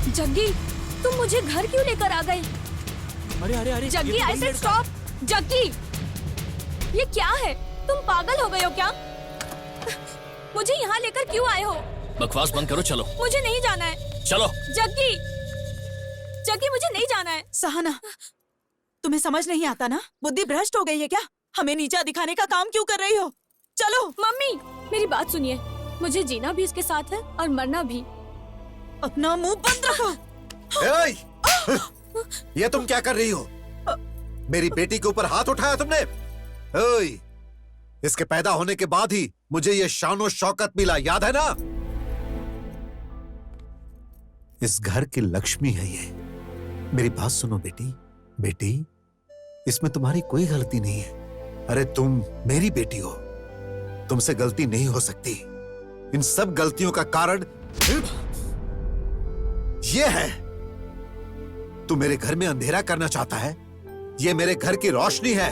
जग्गी, तुम मुझे घर क्यों लेकर आ गए? अरे अरे अरे Jaggi, I said stop. Jaggi, ये क्या है? तुम पागल हो गए हो क्या? मुझे यहाँ लेकर क्यों आए हो? बकवास बंद करो, चलो। मुझे नहीं जाना है। चलो। जग्गी, जग्गी मुझे नहीं जाना है। सहना, तुम्हें समझ नहीं आता ना? बुद्धि भ्रष्ट हो गई है क्या? हमें नीचा दिखाने का काम क्यों कर रही हो? चलो। मम्मी, मेरी बात सुनिए। मुझे जीना भी इसके साथ है और मरना भी। अपना मुंह बंद रखो। ये तुम क्या कर रही हो? मेरी बेटी के ऊपर हाथ उठाया तुमने? ओए, इसके पैदा होने के बाद ही मुझे ये शान और शौकत मिला, याद है ना? इस घर की लक्ष्मी है ये। मेरी बात सुनो बेटी। बेटी, इसमें तुम्हारी कोई गलती नहीं है। अरे तुम मेरी बेटी हो, तुमसे गलती नहीं हो सकती। इन सब गलतियों का कारण ये है। तू मेरे घर में अंधेरा करना चाहता है। ये मेरे घर की रोशनी है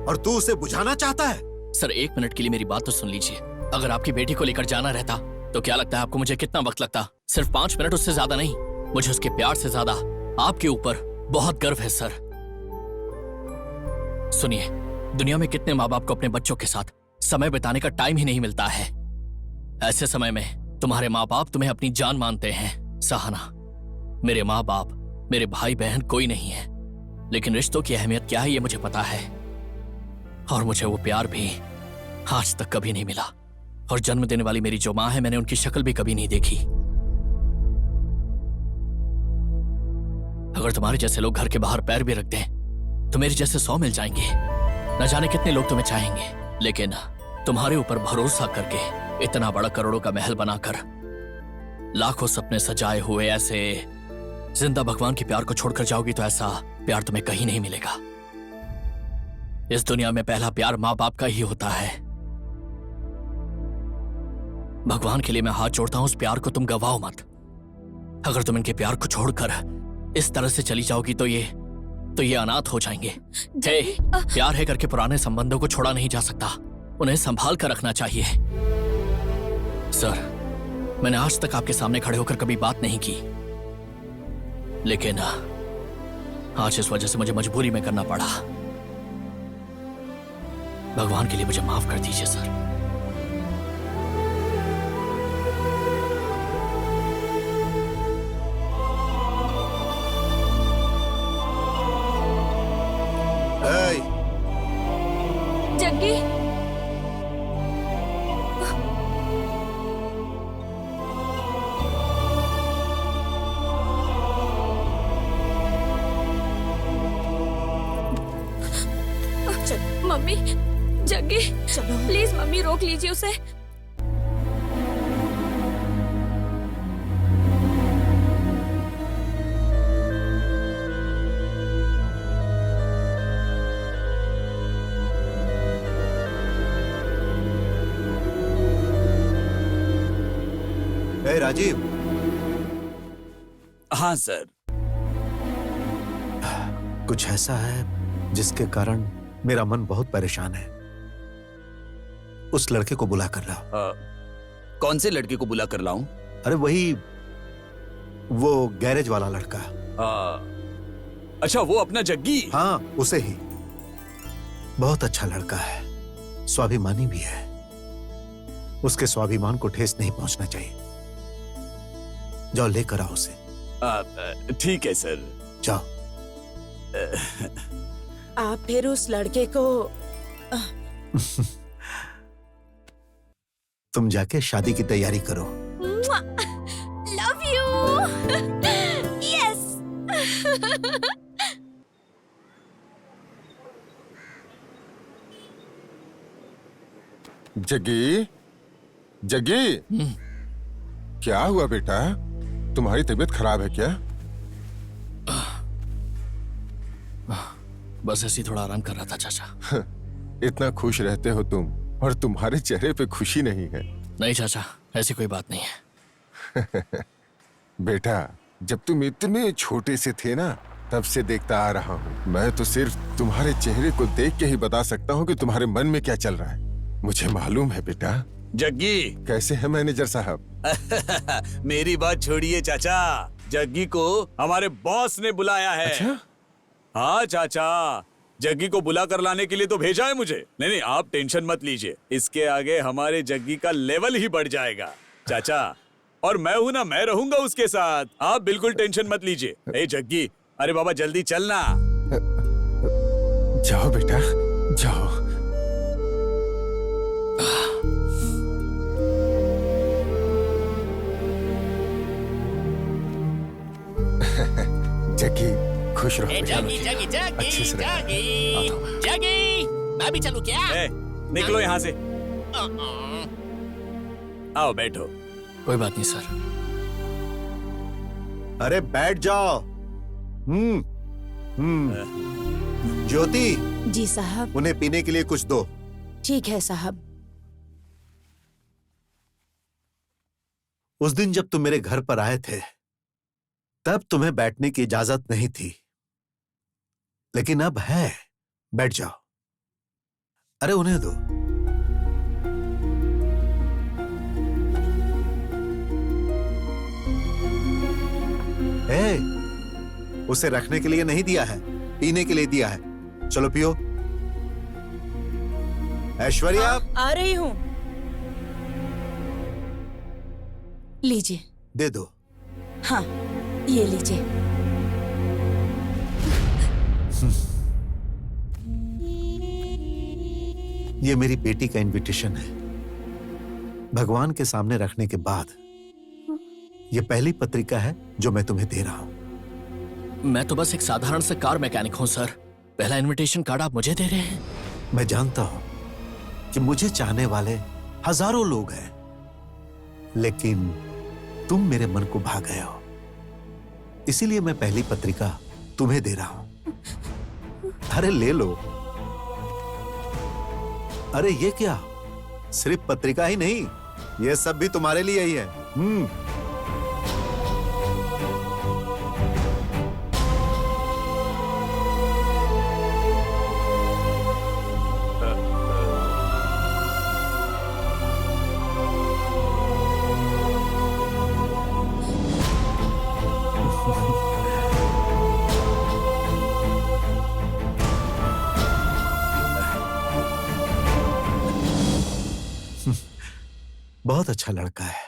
और तू उसे बुझाना चाहता है। सर, 1 मिनट के लिए मेरी बात तो सुन लीजिए। अगर आपकी बेटी को लेकर जाना रहता तो क्या लगता है आपको मुझे कितना वक्त लगता? सिर्फ 5 मिनट, उससे ज्यादा नहीं। मुझे उसके प्यार से ज्यादा आपके ऊपर बहुत गर्व है सर। सुनिए, दुनिया में कितने माँ बाप को अपने बच्चों के साथ समय बिताने का टाइम ही नहीं मिलता है। ऐसे समय में तुम्हारे माँ बाप तुम्हें अपनी जान मानते हैं। सहाना, मेरे माँ बाप, मेरे भाई बहन कोई नहीं है, लेकिन रिश्तों की अहमियत क्या है ये मुझे पता है। और मुझे वो प्यार भी आज तक कभी नहीं मिला। और जन्म देने वाली मेरी जो माँ है, मैंने उनकी शक्ल भी कभी नहीं देखी। अगर तुम्हारे जैसे लोग घर के बाहर पैर भी रख दें तो मेरे जैसे 100 मिल जाएंगे। न जाने कितने लोग तुम्हें चाहेंगे, लेकिन तुम्हारे ऊपर भरोसा करके इतना बड़ा करोड़ों का महल बनाकर लाखों सपने सजाए हुए ऐसे जिंदा भगवान के प्यार को छोड़कर जाओगी तो ऐसा प्यार तुम्हें कहीं नहीं मिलेगा। इस दुनिया में पहला प्यार माँ बाप का ही होता है। भगवान के लिए मैं हाथ जोड़ता हूं, उस प्यार को तुम गवाओ मत। अगर तुम इनके प्यार को छोड़कर इस तरह से चली जाओगी तो ये अनाथ हो जाएंगे। प्यार है करके पुराने संबंधों को छोड़ा नहीं जा सकता, उन्हें संभाल कर रखना चाहिए। सर, मैंने आज तक आपके सामने खड़े होकर कभी बात नहीं की, लेकिन आज इस वजह से मुझे मजबूरी में करना पड़ा। भगवान के लिए मुझे माफ कर दीजिए सर। जग्गी, मम्मी, जग्गी, चलो प्लीज मम्मी रोक लीजिए उसे। राजीव। हाँ सर। कुछ ऐसा है जिसके कारण मेरा मन बहुत परेशान है। उस लड़के को बुला कर लाओ। कौन से लड़के को बुला कर लाऊं? अरे वही, वो गैरेज वाला लड़का। अच्छा, वो अपना जग्गी? हाँ, उसे ही। बहुत अच्छा लड़का है, स्वाभिमानी भी है। उसके स्वाभिमान को ठेस नहीं पहुंचना चाहिए। जाओ लेकर आओ उसे। ठीक है सर। जाओ। आप फिर उस लड़के को तुम जाके शादी की तैयारी करो। Love you. Yes. Jaggi, Jaggi, क्या हुआ बेटा? तुम्हारी तबीयत खराब है क्या? बस ऐसे ही थोड़ा आराम कर रहा था चाचा। इतना खुश रहते हो तुम, और तुम्हारे चेहरे पे खुशी नहीं है। नहीं चाचा, ऐसी कोई बात नहीं है। बेटा, जब तुम इतने छोटे से थे ना, तब से देखता आ रहा हूँ। मैं तो सिर्फ तुम्हारे चेहरे को देख के ही बता सकता हूँ कि तुम्हारे मन में क्या चल रहा है। मुझे मालूम है बेटा। जग्गी, कैसे है मैनेजर साहब? मेरी बात छोड़िए चाचा, जग्गी को हमारे बॉस ने बुलाया है। अच्छा? हाँ चाचा, जग्गी को बुला कर लाने के लिए तो भेजा है मुझे। नहीं, आप टेंशन मत लीजिए, इसके आगे हमारे जग्गी का लेवल ही बढ़ जाएगा चाचा। और मैं हूं ना, मैं रहूंगा उसके साथ, आप बिल्कुल टेंशन मत लीजिए। ए जग्गी, अरे बाबा जल्दी चलना। जाओ बेटा, जाओ। जग्गी, खुश रहो। जगी जगी जगी अच्छे से रहना। जगी जगी, मैं भी चलूं क्या? निकलो यहाँ से। आओ बैठो। कोई बात नहीं सर। अरे बैठ जाओ। ज्योति। जी साहब। उन्हें पीने के लिए कुछ दो। ठीक है साहब। उस दिन जब तुम मेरे घर पर आए थे, तब तुम्हें बैठने की इजाजत नहीं थी, लेकिन अब है। बैठ जाओ। अरे उन्हें दो। उसे रखने के लिए नहीं दिया है, पीने के लिए दिया है। चलो पियो। ऐश्वर्या, आ रही हूँ। लीजिए। दे दो। हाँ, ये लीजिए। ये मेरी बेटी का इनविटेशन है। भगवान के सामने रखने के बाद ये पहली पत्रिका है जो मैं तुम्हें दे रहा हूं। मैं तो बस एक साधारण सा कार मैकेनिक हूँ सर। पहला इनविटेशन कार्ड आप मुझे दे रहे हैं? मैं जानता हूं कि मुझे चाहने वाले हजारों लोग हैं, लेकिन तुम मेरे मन को भा गए हो, इसीलिए मैं पहली पत्रिका तुम्हें दे रहा हूं। अरे ले लो। अरे ये क्या, सिर्फ पत्रिका ही नहीं, ये सब भी तुम्हारे लिए ही है। बहुत अच्छा लड़का है।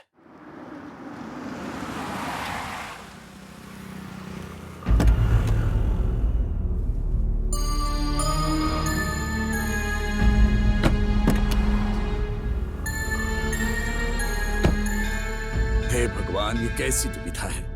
हे भगवान, ये कैसी दुविधा है।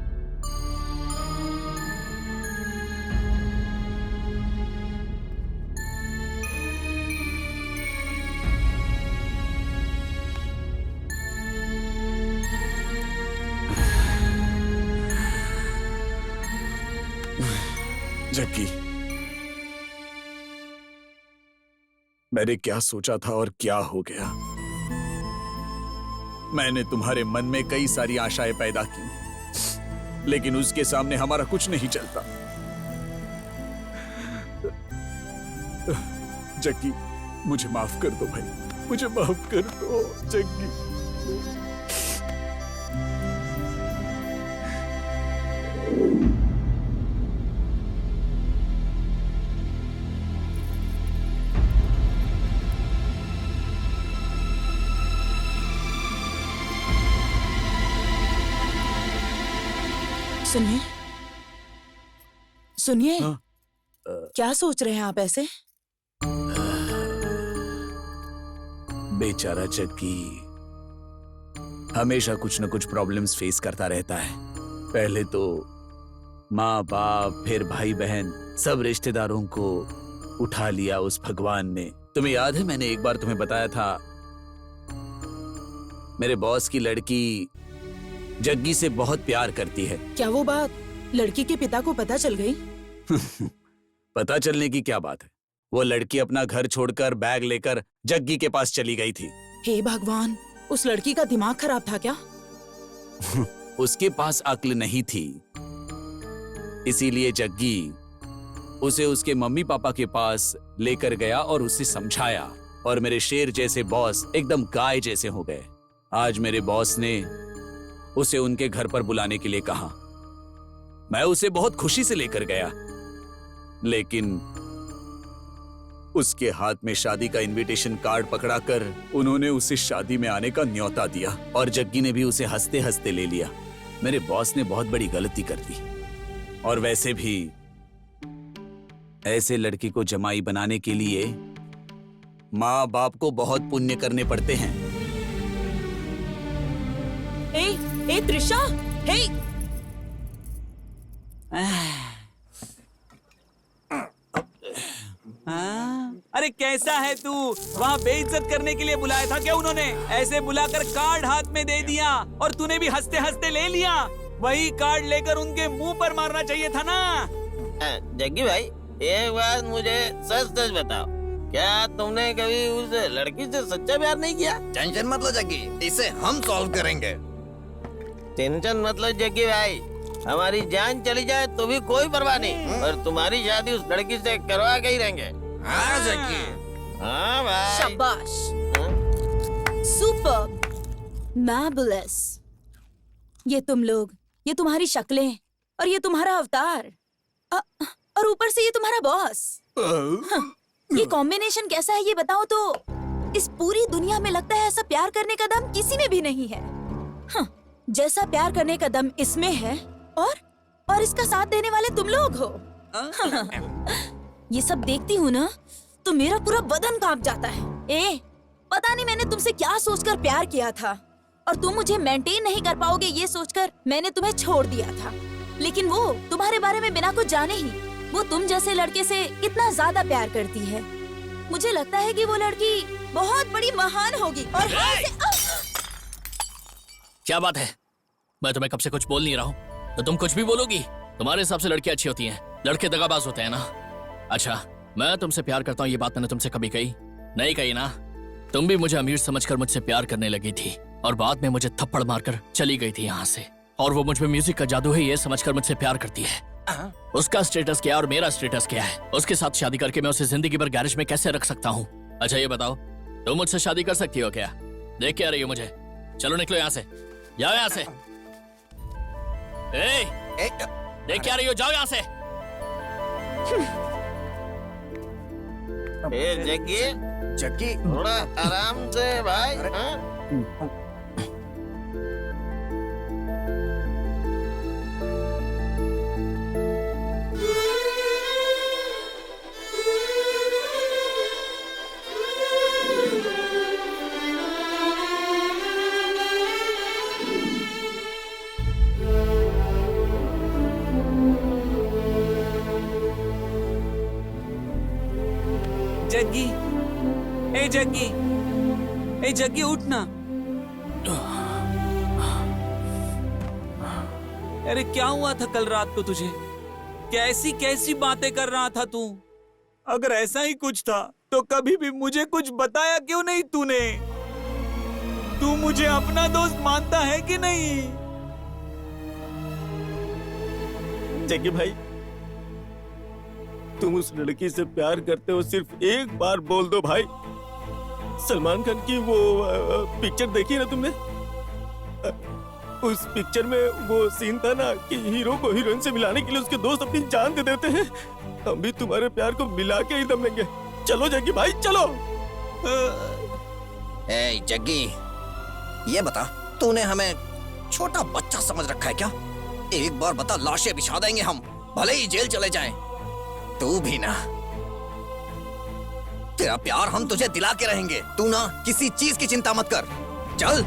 जग्गी, मैंने क्या सोचा था और क्या हो गया। मैंने तुम्हारे मन में कई सारी आशाएं पैदा की, लेकिन उसके सामने हमारा कुछ नहीं चलता। जग्गी, मुझे माफ कर दो भाई, मुझे माफ कर दो जग्गी। सुनिए, सुनिए। हाँ? क्या सोच रहे हैं आप ऐसे? बेचारा जग्गी हमेशा कुछ न कुछ प्रॉब्लम्स फेस करता रहता है। पहले तो माँ बाप, फिर भाई बहन, सब रिश्तेदारों को उठा लिया उस भगवान ने। तुम्हें याद है, मैंने एक बार तुम्हें बताया था मेरे बॉस की लड़की जग्गी से बहुत प्यार करती है। क्या वो बात लड़की के पिता को पता चल गई? पता चलने की क्या बात है, वो लड़की अपना घर छोड़कर बैग लेकर जग्गी के पास चली गई थी। हे भगवान, उस लड़की का दिमाग खराब था क्या? उसके पास अक्ल नहीं थी, इसीलिए जग्गी उसे उसके मम्मी पापा के पास लेकर गया और उसे समझाया, और मेरे शेर जैसे बॉस एकदम गाय जैसे हो गए। आज मेरे बॉस ने उसे उनके घर पर बुलाने के लिए कहा। मैं उसे बहुत खुशी से लेकर गया, लेकिन उसके हाथ में शादी का इनविटेशन कार्ड पकड़ाकर उन्होंने उसे शादी में आने का न्योता दिया, और जग्गी ने भी उसे हंसते हंसते ले लिया। मेरे बॉस ने बहुत बड़ी गलती कर दी, और वैसे भी ऐसे लड़की को जमाई बनाने के लिए माँ बाप को बहुत पुण्य करने पड़ते हैं। ए त्रिशा, हे! अरे कैसा है तू? वहाँ बेइज्जत करने के लिए बुलाया था क्या उन्होंने? ऐसे बुलाकर कार्ड हाथ में दे दिया और तूने भी हंसते हंसते ले लिया। वही कार्ड लेकर उनके मुंह पर मारना चाहिए था ना। जग्गी भाई, एक बात मुझे सच सच बताओ, क्या तुमने कभी उस लड़की से सच्चा प्यार नहीं किया? टेंशन मत लो जग्गी, इसे हम सॉल्व करेंगे। टेंशन मत लो जग्गी भाई, हमारी जान चली जाए तो भी कोई परवाह नहीं, पर तुम्हारी शादी उस लड़की से करवा के ही रहेंगे। हाँ जग्गी। हाँ भाई। शाबाश, सुपर, मैबुलस। ये तुम लोग, ये तुम्हारी शक्लें और ये तुम्हारा अवतार, और ऊपर से ये तुम्हारा बॉस। हाँ, ये कॉम्बिनेशन कैसा है ये बताओ तो। इस पूरी दुनिया में लगता है ऐसा प्यार करने का दम किसी में भी नहीं है। हाँ, जैसा प्यार करने का दम इसमें है और इसका साथ देने वाले तुम लोग हो। ये सब देखती हूँ ना तो मेरा पूरा बदन कांप जाता है। पता नहीं मैंने तुमसे क्या सोचकर प्यार किया था और तुम मुझे मेंटेन नहीं कर पाओगे ये सोचकर मैंने तुम्हें छोड़ दिया था। लेकिन वो तुम्हारे बारे में बिना कुछ जाने ही वो तुम जैसे लड़के से कितना ज्यादा प्यार करती है। मुझे लगता है कि वो लड़की बहुत बड़ी महान होगी और क्या बात है? मैं तुम्हें कब से कुछ बोल नहीं रहा हूँ तो तुम कुछ भी बोलोगी? तुम्हारे हिसाब से लड़कियां अच्छी होती हैं, लड़के दगाबाज होते हैं ना? अच्छा, मैं तुमसे प्यार करता हूँ ये बात मैंने तुमसे कभी कही नहीं कही ना? तुम भी मुझे अमीर समझकर मुझसे प्यार करने लगी थी और बाद में मुझे थप्पड़ मारकर चली गई थी यहाँ से। और वो मुझ में म्यूजिक का जादू है ये समझकर मुझसे प्यार करती है। उसका स्टेटस क्या और मेरा स्टेटस क्या है? उसके साथ शादी करके मैं उसे जिंदगी भर गैरेज में कैसे रख सकता हूँ? अच्छा ये बताओ, तुम मुझसे शादी कर सकती हो क्या? देख क्या रही हो मुझे? चलो निकलो यहाँ से, जाओ यहाँ से। देख क्या रही हो, जाओ यहाँ से। जग्गी थोड़ा आराम से भाई। जग्गी, जग्गी, जग्गी उठ ना। अरे क्या हुआ था कल रात को तुझे? कैसी कैसी बातें कर रहा था तू? अगर ऐसा ही कुछ था तो कभी भी मुझे कुछ बताया क्यों नहीं तूने? तू मुझे अपना दोस्त मानता है कि नहीं? जग्गी भाई, तुम उस लड़की से प्यार करते हो सिर्फ एक बार बोल दो भाई। सलमान खान की वो पिक्चर देखी ना तुमने? उस पिक्चर में वो सीन था ना कि हीरो को हीरोइन से मिलाने के लिए उसके दोस्त अपनी जान दे देते हैं। हम भी तुम्हारे प्यार को मिला के ही दम लेंगे। चलो जग्गी भाई चलो। जग्गी, ये बता, तूने हमें छोटा बच्चा समझ रखा है क्या? एक बार बता, लाशें बिछा देंगे हम, भले ही जेल चले जाएं। तू भी ना, तेरा प्यार हम तुझे दिला के रहेंगे। तू ना किसी चीज की चिंता मत कर। चल,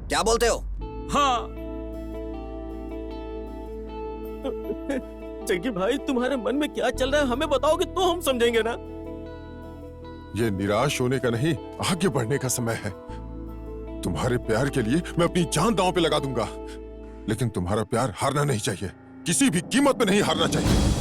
क्या बोलते हो? हाँ। जग्गी भाई, तुम्हारे मन में क्या चल रहा है हमें बताओगे तो हम समझेंगे ना। ये निराश होने का नहीं, आगे बढ़ने का समय है। तुम्हारे प्यार के लिए मैं अपनी जान दांव पे लगा दूंगा, लेकिन तुम्हारा प्यार हारना नहीं चाहिए, किसी भी कीमत में नहीं हारना चाहिए।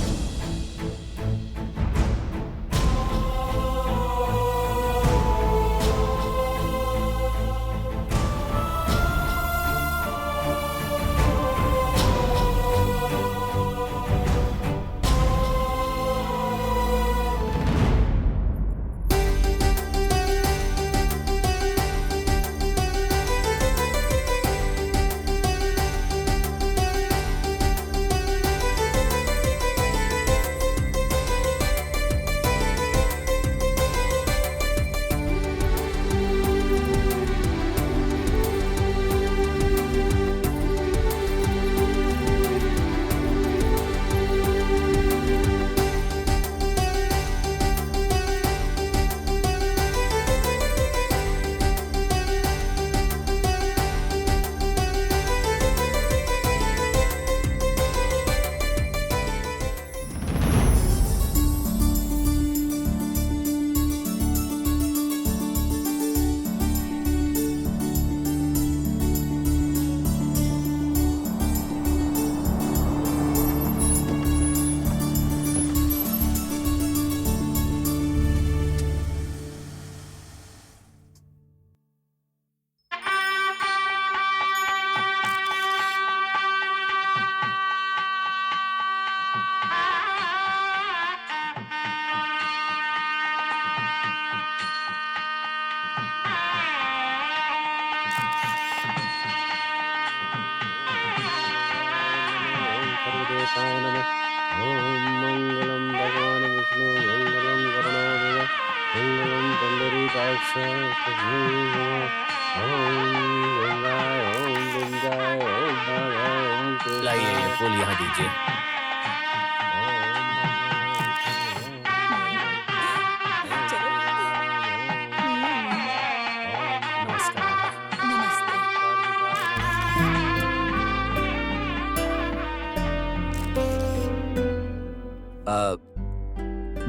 लाइए ये फूल यहाँ दीजिए।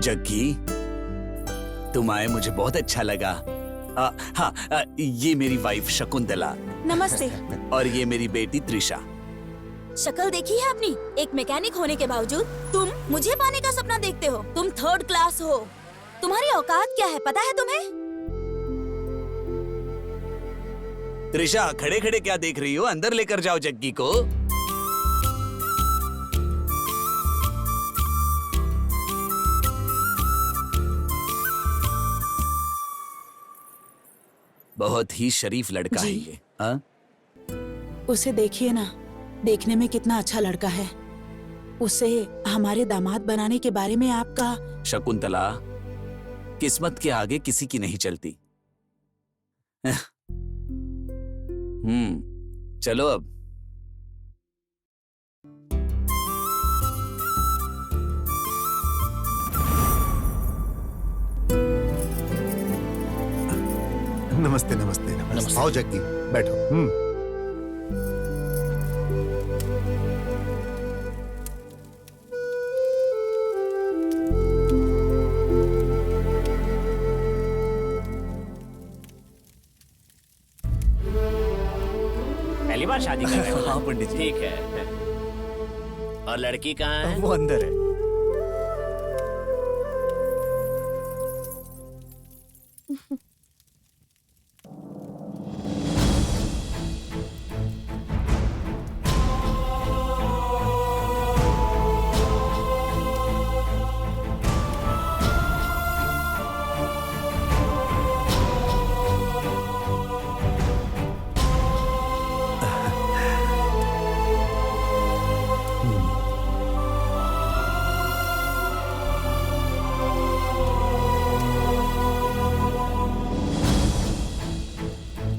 जग्गी, तुम आए मुझे बहुत अच्छा लगा। हाँ, ये मेरी वाइफ शकुंतला नमस्ते। और ये मेरी बेटी त्रिशा। शक्ल देखी है अपनी? एक मैकेनिक होने के बावजूद तुम मुझे पाने का सपना देखते हो। तुम 3rd क्लास हो। तुम्हारी औकात क्या है पता है तुम्हें? त्रिशा, खड़े खड़े क्या देख रही हो? अंदर लेकर जाओ जग्गी को। बहुत ही शरीफ लड़का है ये। हाँ? उसे देखिए ना, देखने में कितना अच्छा लड़का है। उसे हमारे दामाद बनाने के बारे में आपका। शकुंतला, किस्मत के आगे किसी की नहीं चलती। चलो अब। नमस्ते नमस्ते नमस्ते। आओ जग्गी, बैठो। पहली बार शादी कर रहे हो? हाँ पंडित जी। ठीक है। और लड़की कहाँ है? वो अंदर है।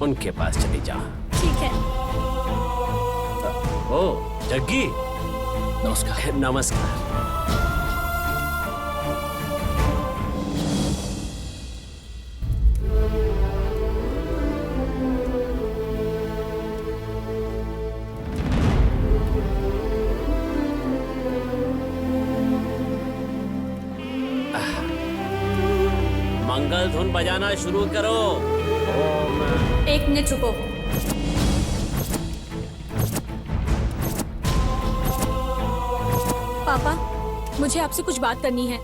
उनके पास चली जा। ठीक है। ओ जग्गी, नमस्कार। नमस्कार। मंगल धुन बजाना शुरू करो। एक मिनट रुको। पापा, मुझे आपसे कुछ बात करनी है।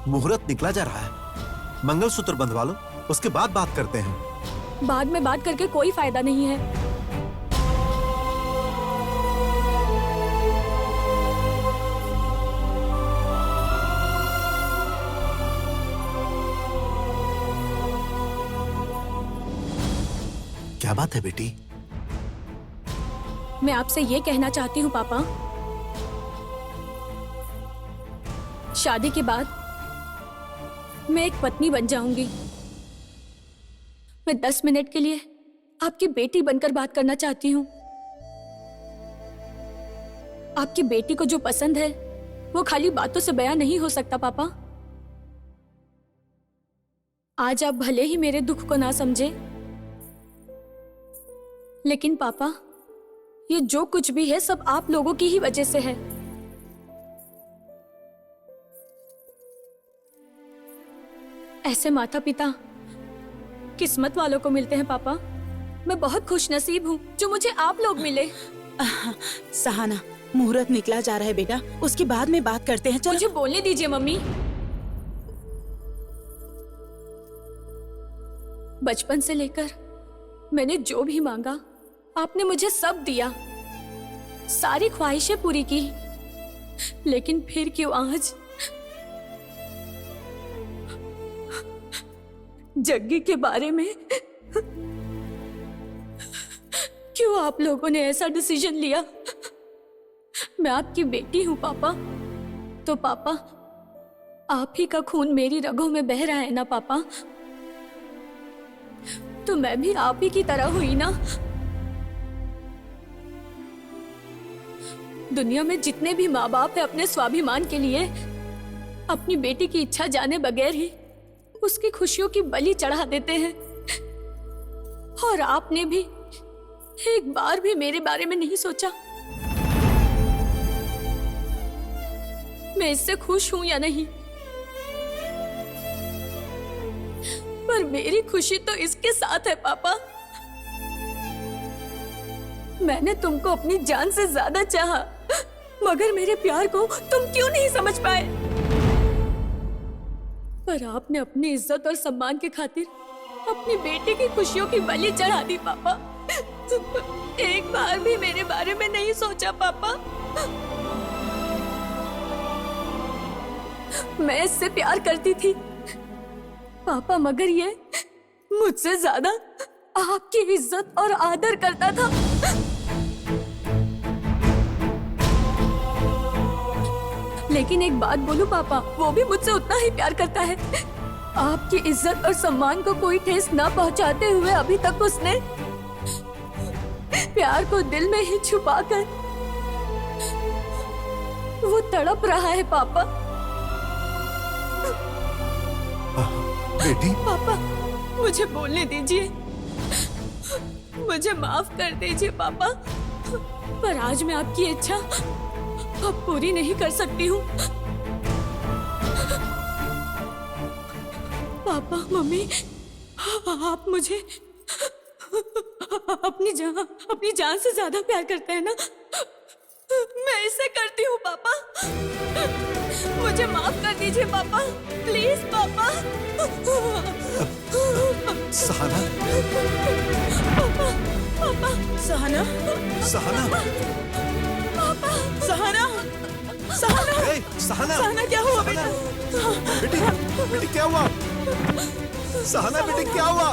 मुहूर्त निकला जा रहा है, मंगलसूत्र बंधवा लो, उसके बाद बात करते हैं। बाद में बात करके कोई फायदा नहीं है। क्या बात है बेटी? मैं आपसे ये कहना चाहती हूँ पापा, शादी के बाद मैं एक पत्नी बन जाऊंगी। मैं 10 मिनट के लिए आपकी बेटी बनकर बात करना चाहती हूँ। आपकी बेटी को जो पसंद है वो खाली बातों से बयां नहीं हो सकता पापा। आज आप भले ही मेरे दुख को ना समझे, लेकिन पापा ये जो कुछ भी है सब आप लोगों की ही वजह से है। ऐसे माता पिता किस्मत वालों को मिलते हैं पापा। मैं बहुत खुश नसीब हूँ जो मुझे आप लोग मिले। सहाना, मुहूर्त निकला जा रहा है बेटा, उसके बाद में बात करते हैं। चलो। मुझे बोलने दीजिए मम्मी। बचपन से लेकर मैंने जो भी मांगा आपने मुझे सब दिया, सारी ख्वाहिशें पूरी की, लेकिन फिर क्यों आज जग्गी के बारे में क्यों आप लोगों ने ऐसा डिसीजन लिया? मैं आपकी बेटी हूं पापा, तो पापा आप ही का खून मेरी रगों में बह रहा है ना पापा। तो मैं भी आप ही की तरह हुई ना। दुनिया में जितने भी माँ बाप है अपने स्वाभिमान के लिए अपनी बेटी की इच्छा जाने बगैर ही उसकी खुशियों की बलि चढ़ा देते हैं। और आपने भी एक बार भी मेरे बारे में नहीं सोचा मैं इससे खुश हूं या नहीं। पर मेरी खुशी तो इसके साथ है पापा। मैंने तुमको अपनी जान से ज्यादा चाहा, मगर मेरे प्यार को तुम क्यों नहीं समझ पाए? पर आपने अपनी इज्जत और सम्मान की खातिर अपनी बेटी की खुशियों की बलि चढ़ा दी पापा। एक बार भी मेरे बारे में नहीं सोचा पापा। मैं इससे प्यार करती थी पापा, मगर ये मुझसे ज्यादा आपकी इज्जत और आदर करता था। लेकिन एक बात बोलूं पापा, वो भी मुझसे उतना ही प्यार करता है। आपकी इज्जत और सम्मान को कोई ठेस न पहुंचाते हुए अभी तक उसने प्यार को दिल में ही छुपाकर वो तड़प रहा है पापा। बेटी, पापा मुझे बोलने दीजिए, मुझे माफ कर दीजिए पापा। पर आज मैं आपकी इच्छा अब पूरी नहीं कर सकती हूँ। पापा मम्मी, आप मुझे अपनी जान से ज्यादा प्यार करते हैं ना? मैं इसे करती हूँ पापा। मुझे माफ कर दीजिए पापा, प्लीज पापा। सहाना, पापा, पापा, सहाना, सहाना, पापा, सहाना, सहाना, ए, सहाना, सहाना क्या हुआ बेटा? बेटी, बेटी क्या हुआ? सहाना बेटी क्या हुआ?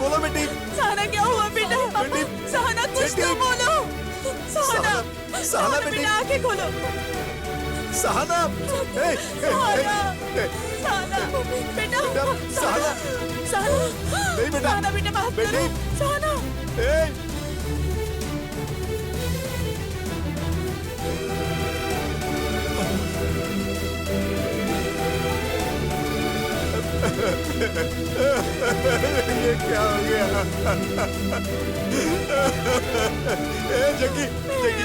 बोलो बेटी। सहाना क्या हुआ बेटा? बेटी, सहाना कुछ तो बोलो। सहाना, सहाना बेटी, बेटा आंखें खोलो। सहाना, ए, सहाना, सहाना, बेटा, सहाना, सहाना, नहीं बेटा, सहाना बेटा बात बेटी, करो। सहाना, ए, ये क्या हो गया? ए, जग्गी, जग्गी,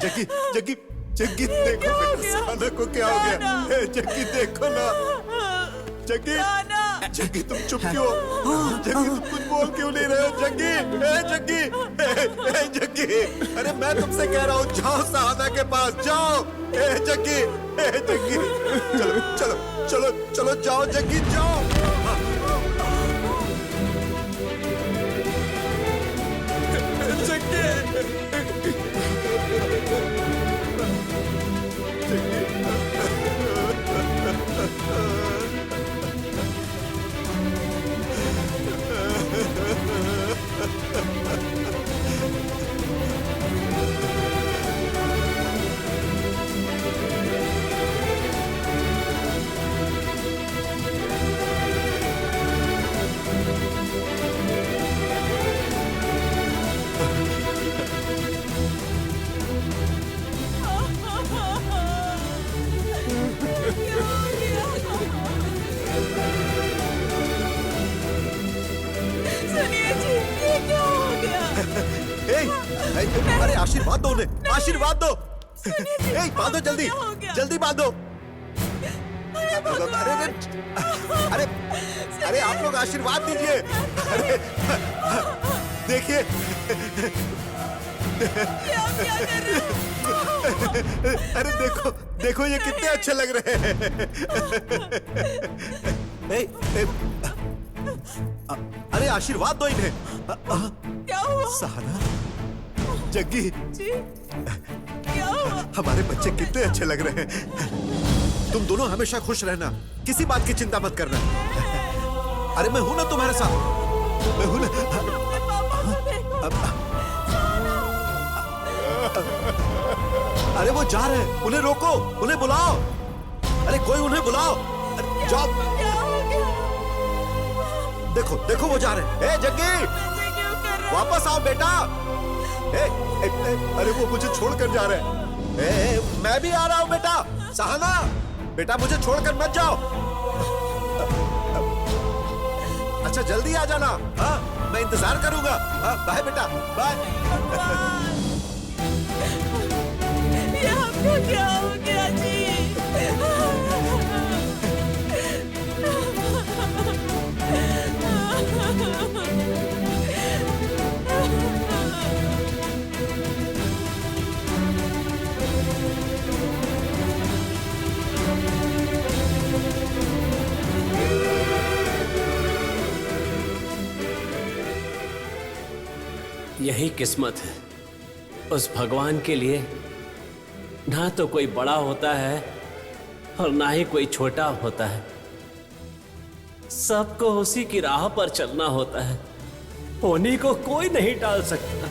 जग्गी, जग्गी, जग्गी, देखो बेटा, सहाना को क्या हो गया? ए, जग्गी देखो ना, जग्गी, जग्गी तुम चुप क्यों? जग्गी तुम कुछ बोल क्यों नहीं रहे हो? जग्गी, ए जग्गी, ए जग्गी, अरे मैं तुमसे कह रहा हूँ जाओ सहाना के पास जाओ। ए जग्गी, ए जग्गी, चलो चलो चलो चलो जाओ जग्गी जाओ। अरे आशीर्वाद दो उन्हें, आशीर्वाद दो। बांधो जल्दी, जल्दी बांधो। अरे अरे अरे आप लोग आशीर्वाद दीजिए। अरे देखिए, अरे देखो देखो ये कितने अच्छे लग रहे हैं। अरे आशीर्वाद दो इन्हें। क्या हुआ? सहाना, जग्गी, क्या हुआ? हमारे बच्चे कितने अच्छे लग रहे हैं। तुम दोनों हमेशा खुश रहना, किसी बात की चिंता मत करना। अरे मैं हूं ना तुम्हारे साथ, मैं हूं ना। अरे वो जा रहे हैं, उन्हें रोको, उन्हें बुलाओ। अरे कोई उन्हें बुलाओ, जाओ। देखो देखो वो जा रहे हैं। ए जग्गी, वापस आओ बेटा। अरे वो मुझे छोड़कर जा रहे हैं। मैं भी आ रहा हूँ बेटा। सहाना बेटा, मुझे छोड़कर मत जाओ। अच्छा जल्दी आ जाना। हाँ, मैं इंतजार करूंगा। हाँ, बाय बेटा, बाय। ये आपको क्या हो गया जी? यही किस्मत है। उस भगवान के लिए ना तो कोई बड़ा होता है और ना ही कोई छोटा होता है। सबको उसी की राह पर चलना होता है। उन्हीं को कोई नहीं टाल सकता।